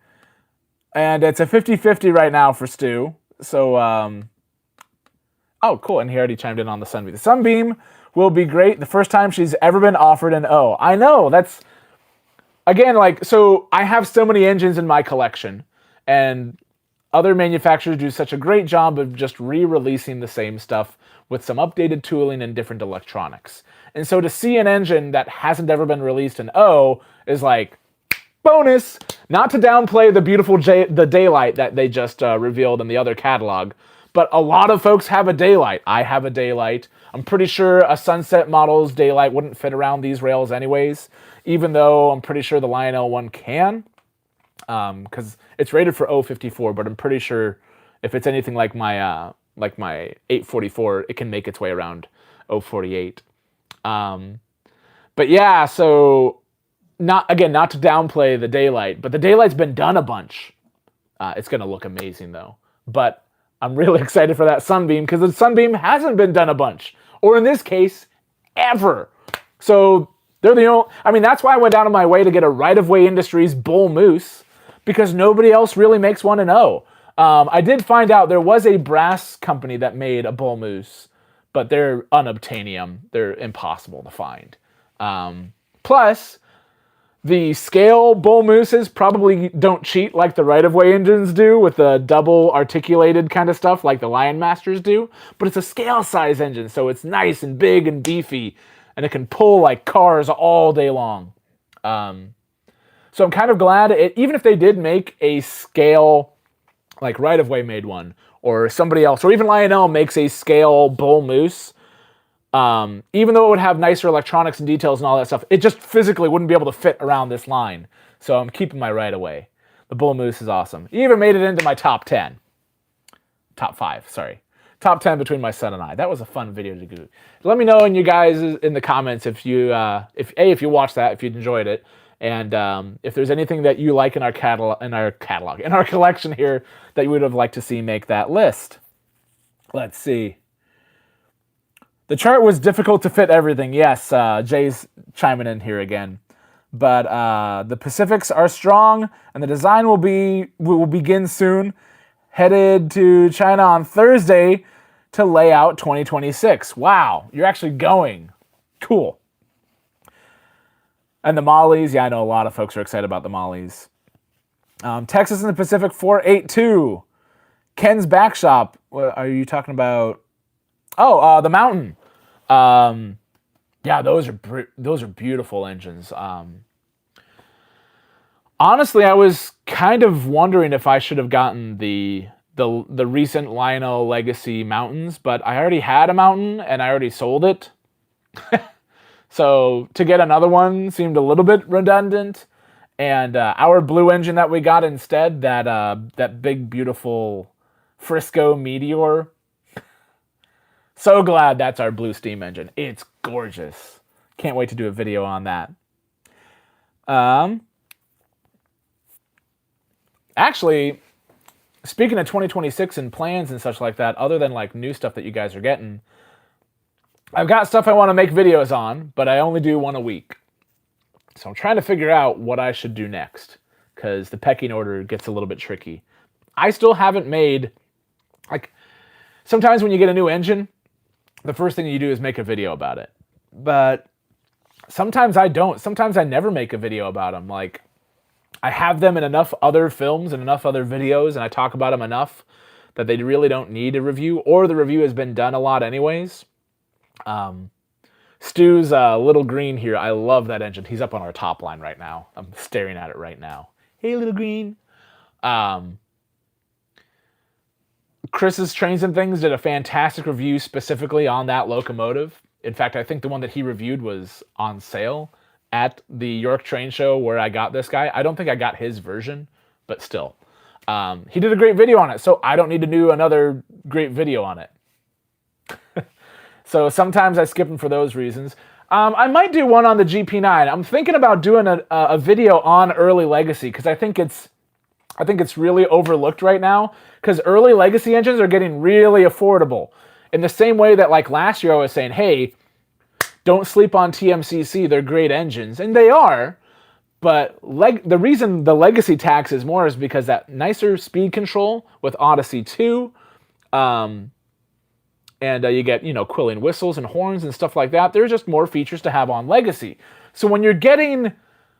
And it's a 50-50 right now for Stu. So, oh, cool. And he already chimed in on the Sunbeam. The Sunbeam will be great. The first time she's ever been offered an O. I know, that's, again, like, so I have so many engines in my collection. And other manufacturers do such a great job of just re-releasing the same stuff with some updated tooling and different electronics. And so to see an engine that hasn't ever been released in O is like, bonus! Not to downplay the beautiful the Daylight that they just revealed in the other catalog, but a lot of folks have a Daylight. I have a Daylight. I'm pretty sure a Sunset model's Daylight wouldn't fit around these rails anyways, even though I'm pretty sure the Lionel one can, because it's rated for 054, but I'm pretty sure if it's anything like my 844, it can make its way around 048. But yeah, so not to downplay the Daylight, but the Daylight's been done a bunch. It's going to look amazing though. But I'm really excited for that Sunbeam because the Sunbeam hasn't been done a bunch, or in this case, ever. So they're the only, I mean, that's why I went out of my way to get a Right of Way Industries Bull Moose, because nobody else really makes one in O. I did find out there was a brass company that made a Bull Moose, but they're unobtainium. They're impossible to find. Plus, the scale Bull Mooses probably don't cheat like the right-of-way engines do with the double articulated kind of stuff like the Lion Masters do, but it's a scale size engine, so it's nice and big and beefy, and it can pull like cars all day long. So I'm kind of glad, even if they did make a scale, like right-of-way made one, or somebody else, or even Lionel makes a scale Bull Moose, even though it would have nicer electronics and details and all that stuff, it just physically wouldn't be able to fit around this line. So I'm keeping my right away. The Bull Moose is awesome. He even made it into my top 10. Top 5, sorry. Top 10 between my son and I. That was a fun video to do. Let me know in you guys in the comments if you watched that, if you enjoyed it, and if there's anything that you like in our collection here that you would have liked to see make that list. Let's see. The chart was difficult to fit everything. Yes, Jay's chiming in here again. But the Pacifics are strong, and the design will begin soon. Headed to China on Thursday to lay out 2026. Wow, you're actually going. Cool. And the Mollies, yeah, I know a lot of folks are excited about the Mollies. Texas and the Pacific 482. Ken's Back Shop. What are you talking about? Oh, the Mountain. Yeah, those are beautiful engines. Honestly, I was kind of wondering if I should have gotten the recent Lionel Legacy Mountains, but I already had a Mountain and I already sold it. So to get another one seemed a little bit redundant. And our blue engine that we got instead, that big beautiful Frisco Meteor. So glad that's our blue steam engine. It's gorgeous. Can't wait to do a video on that. Actually, speaking of 2026 and plans and such like that, other than like new stuff that you guys are getting, I've got stuff I want to make videos on, but I only do one a week. So I'm trying to figure out what I should do next, because the pecking order gets a little bit tricky. I still haven't made, like, sometimes when you get a new engine, the first thing you do is make a video about it. But sometimes I don't. Sometimes I never make a video about them. Like, I have them in enough other films and enough other videos, and I talk about them enough that they really don't need a review, or the review has been done a lot anyways. Stu's Little Green here. I love that engine. He's up on our top line right now. I'm staring at it right now. Hey, Little Green. Chris's Trains and Things did a fantastic review specifically on that locomotive. In fact, I think the one that he reviewed was on sale at the York Train Show where I got this guy. I don't think I got his version, but still. He did a great video on it, so I don't need to do another great video on it. So sometimes I skip them for those reasons. I might do one on the GP9. I'm thinking about doing a video on early legacy because I think it's really overlooked right now because early legacy engines are getting really affordable. In the same way that like last year I was saying, hey, don't sleep on TMCC, they're great engines. And they are, but the reason the legacy tax is more is because that nicer speed control with Odyssey 2, and you get, quilling whistles and horns and stuff like that. There's just more features to have on legacy. So when you're getting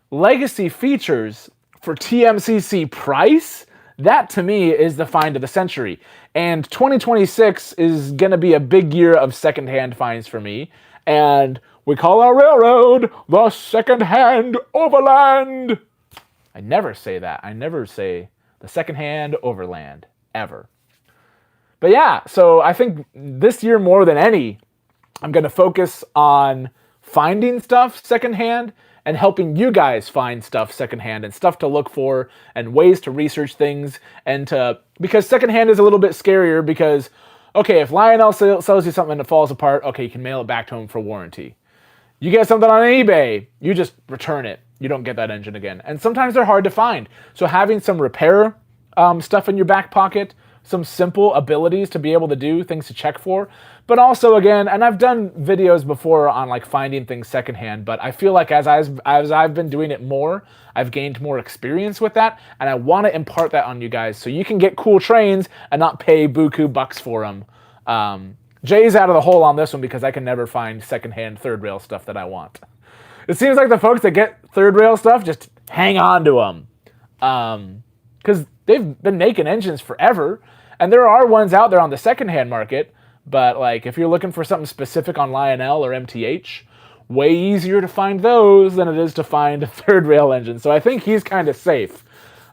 legacy features for TMCC price, that to me is the find of the century. And 2026 is going to be a big year of secondhand finds for me. And we call our railroad the secondhand overland. I never say that. I never say the secondhand overland, ever. But yeah, so I think this year more than any, I'm going to focus on finding stuff secondhand and helping you guys find stuff secondhand and stuff to look for and ways to research things because secondhand is a little bit scarier because, okay, if Lionel sells you something that falls apart, okay, you can mail it back to him for warranty. You get something on eBay, you just return it. You don't get that engine again. And sometimes they're hard to find. So having some repair stuff in your back pocket, some simple abilities to be able to do, things to check for. But also, again, and I've done videos before on like finding things secondhand, but I feel like as I've been doing it more, I've gained more experience with that, and I want to impart that on you guys so you can get cool trains and not pay buku bucks for them. Jay's out of the hole on this one because I can never find secondhand third rail stuff that I want. It seems like the folks that get third rail stuff just hang on to them. Because they've been making engines forever, and there are ones out there on the secondhand market, but like if you're looking for something specific on Lionel or MTH, way easier to find those than it is to find a third rail engine. So I think he's kind of safe.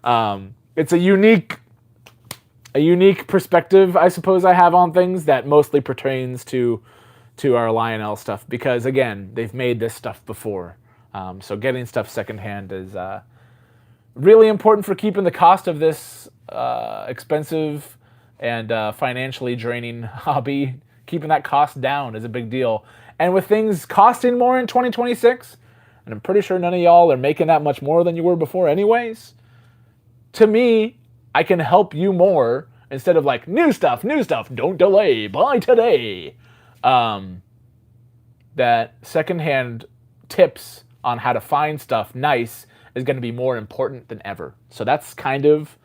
It's a unique perspective, I suppose, I have on things that mostly pertains to our Lionel stuff because, again, they've made this stuff before. So getting stuff secondhand is really important for keeping the cost of this expensive and financially draining hobby. Keeping that cost down is a big deal. And with things costing more in 2026, and I'm pretty sure none of y'all are making that much more than you were before anyways, to me, I can help you more instead of like, new stuff, don't delay, buy today. That secondhand tips on how to find stuff nice is going to be more important than ever. So that's kind of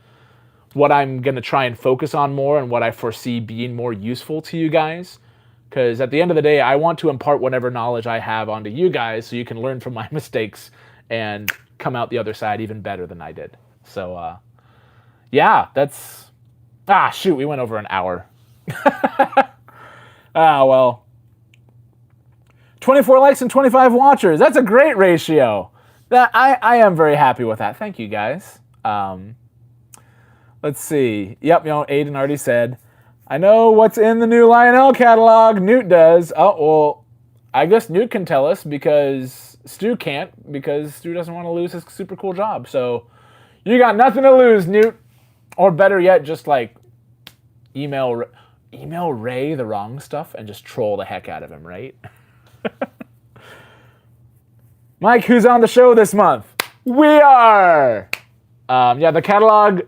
what I'm going to try and focus on more and what I foresee being more useful to you guys. Because at the end of the day, I want to impart whatever knowledge I have onto you guys so you can learn from my mistakes and come out the other side even better than I did. So, yeah, that's... shoot, we went over an hour. Well. 24 likes and 25 watchers. That's a great ratio. I am very happy with that. Thank you, guys. Let's see. Yep, Aiden already said. I know what's in the new Lionel catalog. Newt does. Oh, well, I guess Newt can tell us because Stu can't because Stu doesn't want to lose his super cool job. So you got nothing to lose, Newt. Or better yet, just like email Ray the wrong stuff and just troll the heck out of him, right? Mike, who's on the show this month? We are! Yeah, the catalog,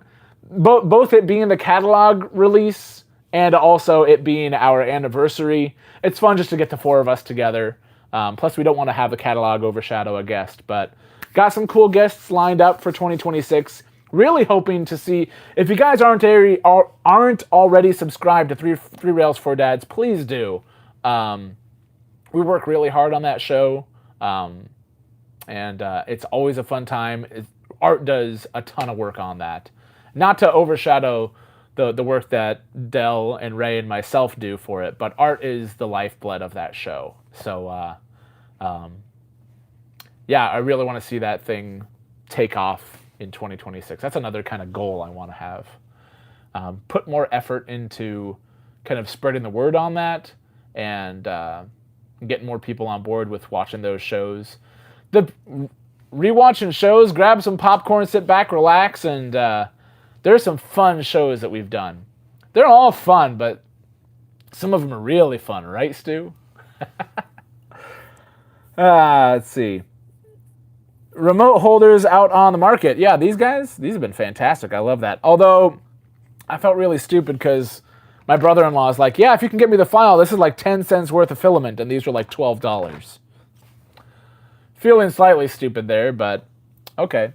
both it being the catalog release and also it being our anniversary, it's fun just to get the four of us together. Plus, we don't want to have the catalog overshadow a guest, but got some cool guests lined up for 2026. Really hoping to see, if you guys aren't already subscribed to Three Rails, Four Dads, please do. We work really hard on that show, and it's always a fun time. Art does a ton of work on that. Not to overshadow the work that Del and Ray and myself do for it, but Art is the lifeblood of that show. So, yeah, I really want to see that thing take off in 2026. That's another kind of goal I want to have. put more effort into kind of spreading the word on that and getting more people on board with watching those shows. The rewatching shows, grab some popcorn, sit back, relax, and there's some fun shows that we've done. They're all fun, but some of them are really fun, right, Stu? Let's see. Remote holders out on the market. Yeah, these have been fantastic. I love that. Although, I felt really stupid because my brother-in-law is like, yeah, if you can get me the file, this is like 10 cents worth of filament, and these were like $12. Feeling slightly stupid there, but okay.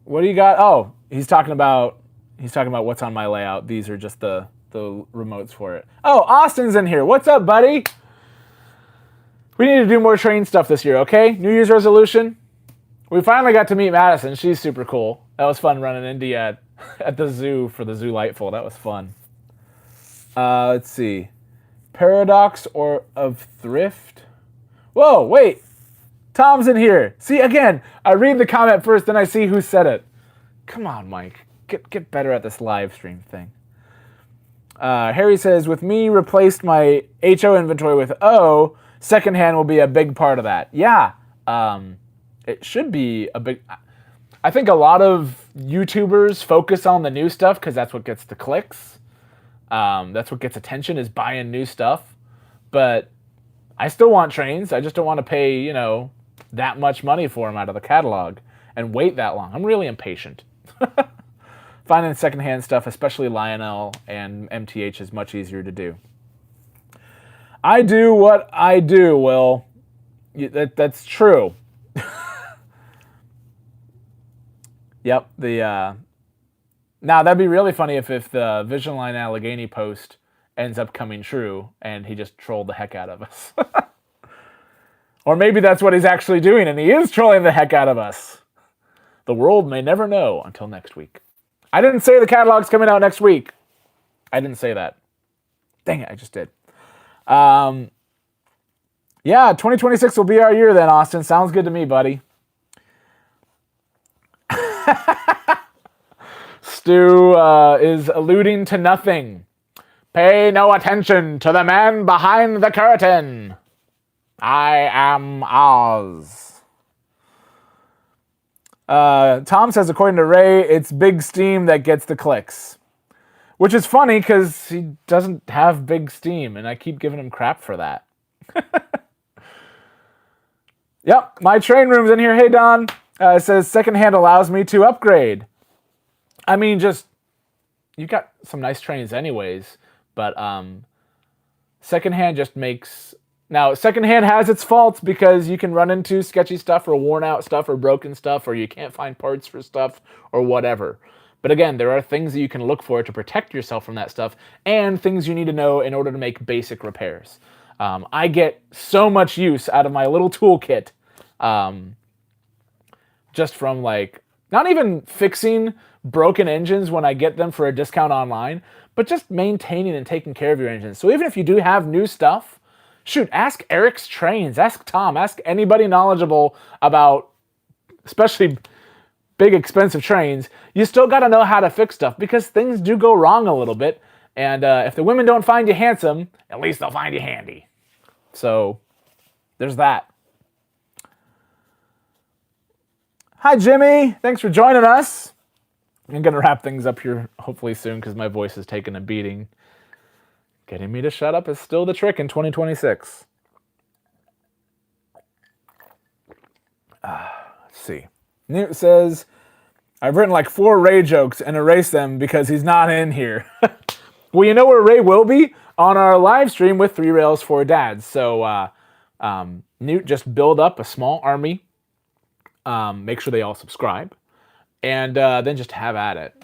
What do you got? Oh, he's talking about what's on my layout. These are just the remotes for it. Oh, Austin's in here. What's up, buddy? We need to do more train stuff this year, okay? New Year's resolution. We finally got to meet Madison. She's super cool. That was fun running Indy at the zoo for the Zoo Lightful. That was fun. Let's see. Paradox or of thrift? Whoa, wait. Tom's in here. See, again, I read the comment first, then I see who said it. Come on, Mike. Get better at this live stream thing. Harry says, with me replaced my HO inventory with O, secondhand will be a big part of that. Yeah, it should be a big... I think a lot of YouTubers focus on the new stuff because that's what gets the clicks. That's what gets attention, is buying new stuff. But I still want trains. I just don't want to pay, that much money for them out of the catalog and wait that long. I'm really impatient. Finding secondhand stuff, especially Lionel and MTH, is much easier to do. I do what I do, Will. That's true. Yep. Now, that'd be really funny if the Vision Line Allegheny post ends up coming true and he just trolled the heck out of us. Or maybe that's what he's actually doing and he is trolling the heck out of us. The world may never know until next week. I didn't say the catalog's coming out next week. I didn't say that. Dang it, I just did. Yeah, 2026 will be our year then, Austin. Sounds good to me, buddy. Stu is alluding to nothing. Pay no attention to the man behind the curtain. I am Oz. Tom says, according to Ray, it's Big Steam that gets the clicks. Which is funny because he doesn't have Big Steam, and I keep giving him crap for that. Yep, my train room's in here. Hey, Don. It says, secondhand allows me to upgrade. I mean, you got some nice trains anyways, but secondhand just makes... Now, secondhand has its faults because you can run into sketchy stuff or worn out stuff or broken stuff, or you can't find parts for stuff or whatever. But again, there are things that you can look for to protect yourself from that stuff and things you need to know in order to make basic repairs. I get so much use out of my little toolkit just from not even fixing broken engines when I get them for a discount online, but just maintaining and taking care of your engines. So even if you do have new stuff, shoot, ask Eric's Trains, ask Tom, ask anybody knowledgeable about, especially big expensive trains. You still got to know how to fix stuff because things do go wrong a little bit. And if the women don't find you handsome, at least they'll find you handy. So there's that. Hi, Jimmy. Thanks for joining us. I'm going to wrap things up here hopefully soon because my voice is taking a beating. Getting me to shut up is still the trick in 2026. Let's see. Newt says, I've written like 4 Ray jokes and erased them because he's not in here. Well, you know where Ray will be? On our live stream with 3 Rails for Dads. So Newt, just build up a small army. Make sure they all subscribe. And then just have at it.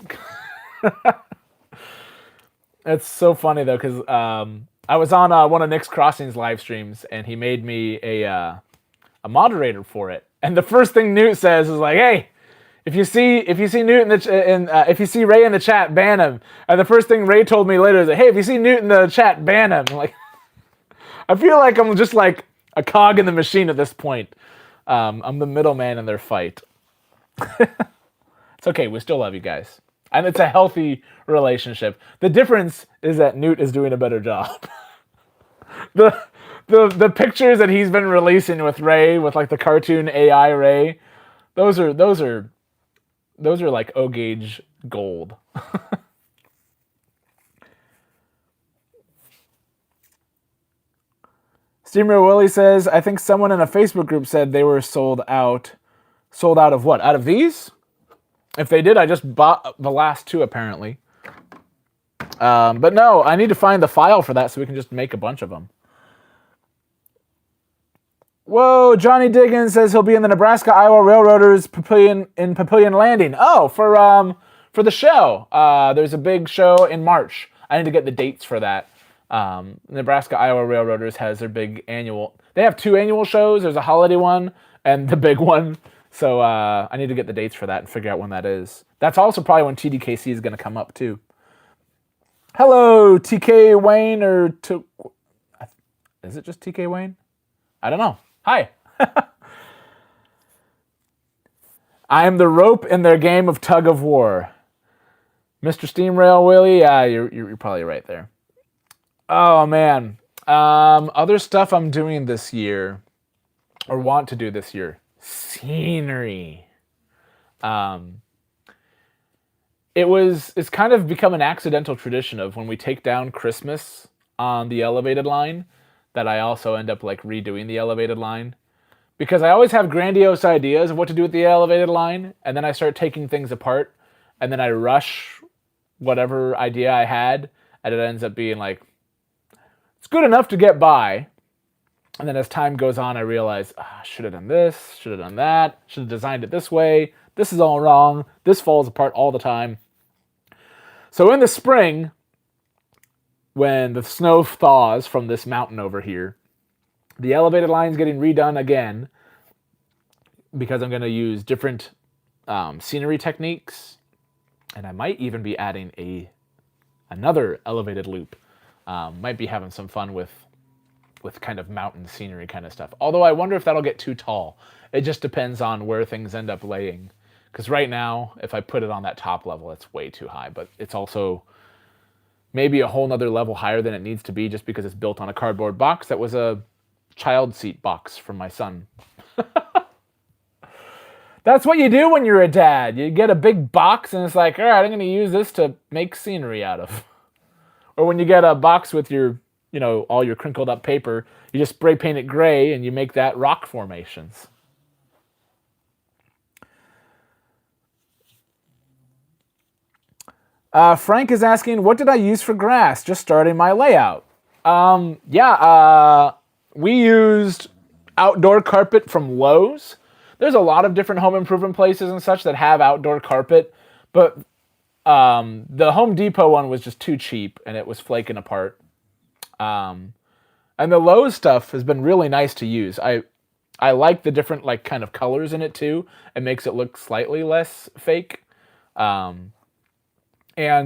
It's so funny, though, because I was on one of Nick's Crossings live streams, and he made me a moderator for it. And the first thing Newt says is like, "Hey, if you see Newt if you see Ray in the chat, ban him." And the first thing Ray told me later is like, "Hey, if you see Newt in the chat, ban him." I'm like, I feel like I'm just like a cog in the machine at this point. I'm the middleman in their fight. It's okay. We still love you guys. And it's a healthy relationship. The difference is that Newt is doing a better job. the the pictures that he's been releasing with Ray, with like the cartoon AI Ray, those are like O-gauge gold. Steamer Willie says, I think someone in a Facebook group said they were sold out. Sold out of what? Out of these? If they did, I just bought the last two, apparently. But no, I need to find the file for that so we can just make a bunch of them. Whoa, Johnny Diggins says he'll be in the Nebraska-Iowa Railroaders in Papillion Landing. Oh, for the show. There's a big show in March. I need to get the dates for that. Nebraska-Iowa Railroaders has their big annual... They have 2 annual shows. There's a holiday one and the big one. So I need to get the dates for that and figure out when that is. That's also probably when TDKC is going to come up, too. Hello, TK Wayne, or... Is it just TK Wayne? I don't know. Hi. I am the rope in their game of tug of war. Mr. Steamrail Willie, yeah, you're probably right there. Oh, man. Other stuff I'm doing this year, or want to do this year. Scenery. It's kind of become an accidental tradition of when we take down Christmas on the elevated line, that I also end up like redoing the elevated line. Because I always have grandiose ideas of what to do with the elevated line, and then I start taking things apart, and then I rush whatever idea I had, and it ends up being like, it's good enough to get by. And then as time goes on, I realize, I should have done this, should have done that, should have designed it this way, this is all wrong, this falls apart all the time. So in the spring, when the snow thaws from this mountain over here, the elevated line's getting redone again because I'm going to use different scenery techniques, and I might even be adding another elevated loop. Might be having some fun with kind of mountain scenery kind of stuff. Although I wonder if that'll get too tall. It just depends on where things end up laying. Because right now, if I put it on that top level, it's way too high. But it's also maybe a whole nother level higher than it needs to be just because it's built on a cardboard box that was a child seat box from my son. That's what you do when you're a dad. You get a big box and it's like, all right, I'm going to use this to make scenery out of. Or when you get a box with your, all your crinkled up paper, you just spray paint it gray and you make that rock formations. Frank is asking, what did I use for grass? Just starting my layout. We used outdoor carpet from Lowe's. There's a lot of different home improvement places and such that have outdoor carpet, but the Home Depot one was just too cheap and it was flaking apart. And the Lowe's stuff has been really nice to use. I like the different like kind of colors in it too. It makes it look slightly less fake. And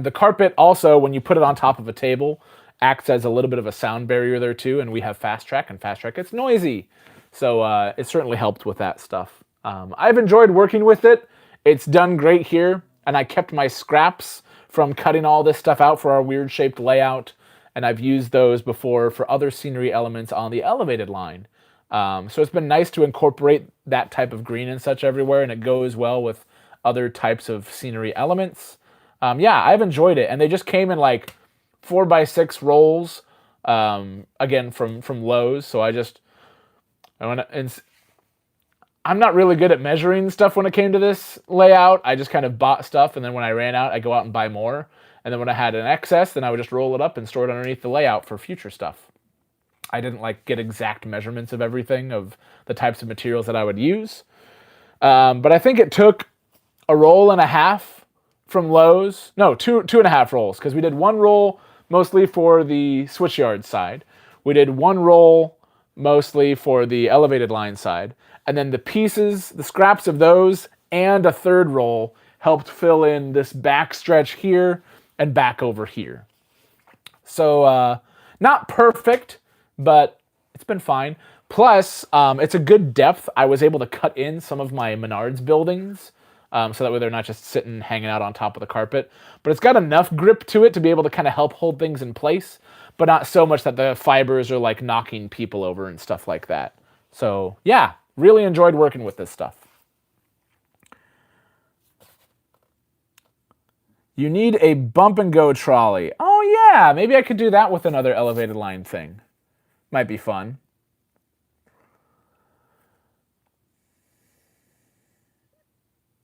the carpet also, when you put it on top of a table, acts as a little bit of a sound barrier there too. And we have Fast Track, and Fast Track gets noisy. So it certainly helped with that stuff. I've enjoyed working with it. It's done great here. And I kept my scraps from cutting all this stuff out for our weird shaped layout. And I've used those before for other scenery elements on the elevated line. So it's been nice to incorporate that type of green and such everywhere. And it goes well with other types of scenery elements. I've enjoyed it. And they just came in like 4x6 rolls, again, from Lowe's. So I'm not really good at measuring stuff when it came to this layout. I just kind of bought stuff, and then when I ran out, I go out and buy more. And then when I had an excess, then I would just roll it up and store it underneath the layout for future stuff. I didn't get exact measurements of everything, of the types of materials that I would use. But I think it took a roll and a half from Lowe's. No, two and a half rolls, because we did one roll mostly for the switchyard side. We did one roll mostly for the elevated line side. And then the pieces, the scraps of those, and a third roll helped fill in this back stretch here and back over here. So not perfect, but it's been fine. Plus, it's a good depth. I was able to cut in some of my Menards buildings, so that way they're not just sitting hanging out on top of the carpet. But it's got enough grip to it to be able to kind of help hold things in place, but not so much that the fibers are like knocking people over and stuff like that. So yeah, really enjoyed working with this stuff. You need a bump and go trolley. Oh yeah, maybe I could do that with another elevated line thing. Might be fun.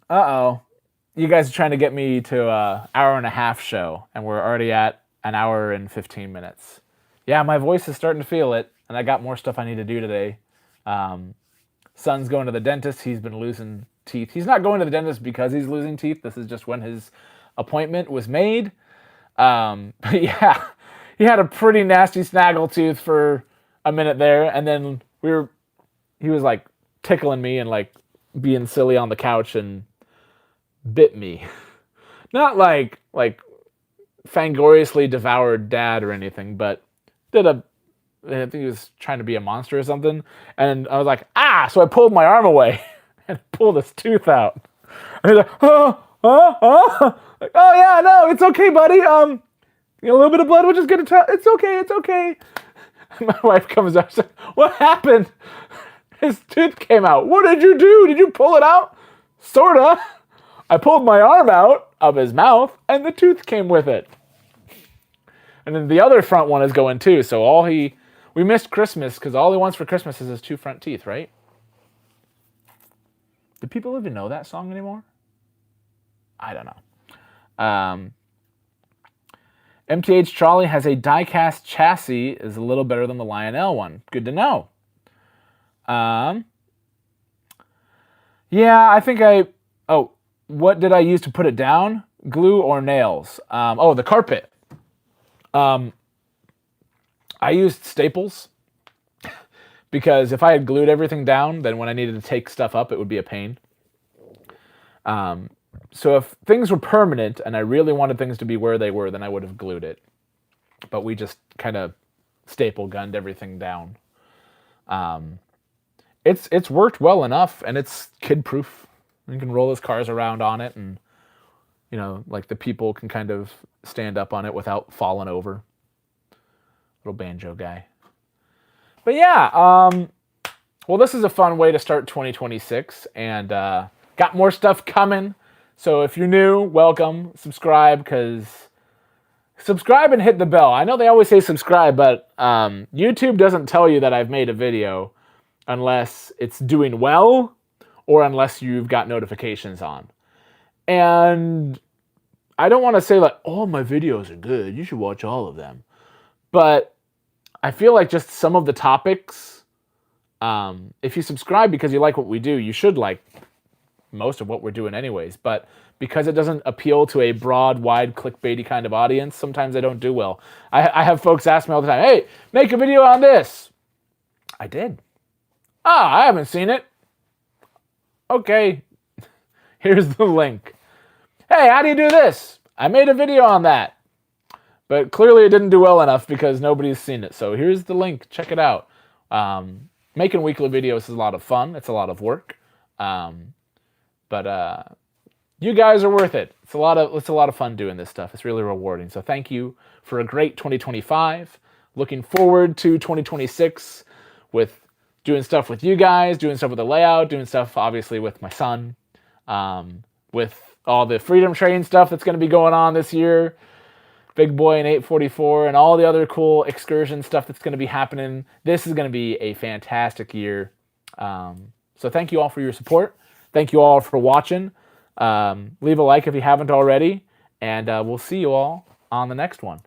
Uh-oh. You guys are trying to get me to an hour and a half show, and we're already at an hour and 15 minutes. Yeah, my voice is starting to feel it, and I got more stuff I need to do today. Son's going to the dentist. He's been losing teeth. He's not going to the dentist because he's losing teeth. This is just when his appointment was made. But yeah, he had a pretty nasty snaggle tooth for a minute there, and then he was like tickling me and like being silly on the couch and bit me. Not like fangoriously devoured Dad or anything, but I think he was trying to be a monster or something. And I was like, ah! So I pulled my arm away and pulled his tooth out. And he's like, like, oh yeah, no, it's okay, buddy. A little bit of blood, we're just gonna tell. It's okay. My wife comes up, she's like, what happened? His tooth came out. What did you do? Did you pull it out? Sorta. I pulled my arm out of his mouth, and the tooth came with it. And then the other front one is going too. So we missed Christmas because all he wants for Christmas is his two front teeth, right? Do people even know that song anymore? I don't know. MTH Trolley has a die-cast chassis, is a little better than the Lionel one. Good to know. Yeah, I think what did I use to put it down? Glue or nails? The carpet. I used staples because if I had glued everything down, then when I needed to take stuff up, it would be a pain. So if things were permanent and I really wanted things to be where they were, then I would have glued it. But we just kind of staple gunned everything down. It's worked well enough, and it's kid-proof. You can roll his cars around on it, and like the people can kind of stand up on it without falling over. Little banjo guy. But yeah, well, this is a fun way to start 2026, and got more stuff coming. So if you're new, welcome. Subscribe and hit the bell. I know they always say subscribe, but YouTube doesn't tell you that I've made a video unless it's doing well or unless you've got notifications on. And I don't want to say like, oh, my videos are good, you should watch all of them. But I feel like just some of the topics, if you subscribe because you like what we do, you should like most of what we're doing anyways. But because it doesn't appeal to a broad, wide, clickbaity kind of audience, sometimes I don't do well. I have folks ask me all the time, hey, make a video on this. I did. I haven't seen it. Okay, here's the link. Hey, how do you do this? I made a video on that. But clearly it didn't do well enough because nobody's seen it. So here's the link. Check it out. Making weekly videos is a lot of fun. It's a lot of work. But you guys are worth it. It's a lot of fun doing this stuff. It's really rewarding. So thank you for a great 2025. Looking forward to 2026 with doing stuff with you guys, doing stuff with the layout, doing stuff obviously with my son, with all the Freedom Train stuff that's going to be going on this year, Big Boy and 844, and all the other cool excursion stuff that's going to be happening. This is going to be a fantastic year. So thank you all for your support. Thank you all for watching. Leave a like if you haven't already, and we'll see you all on the next one.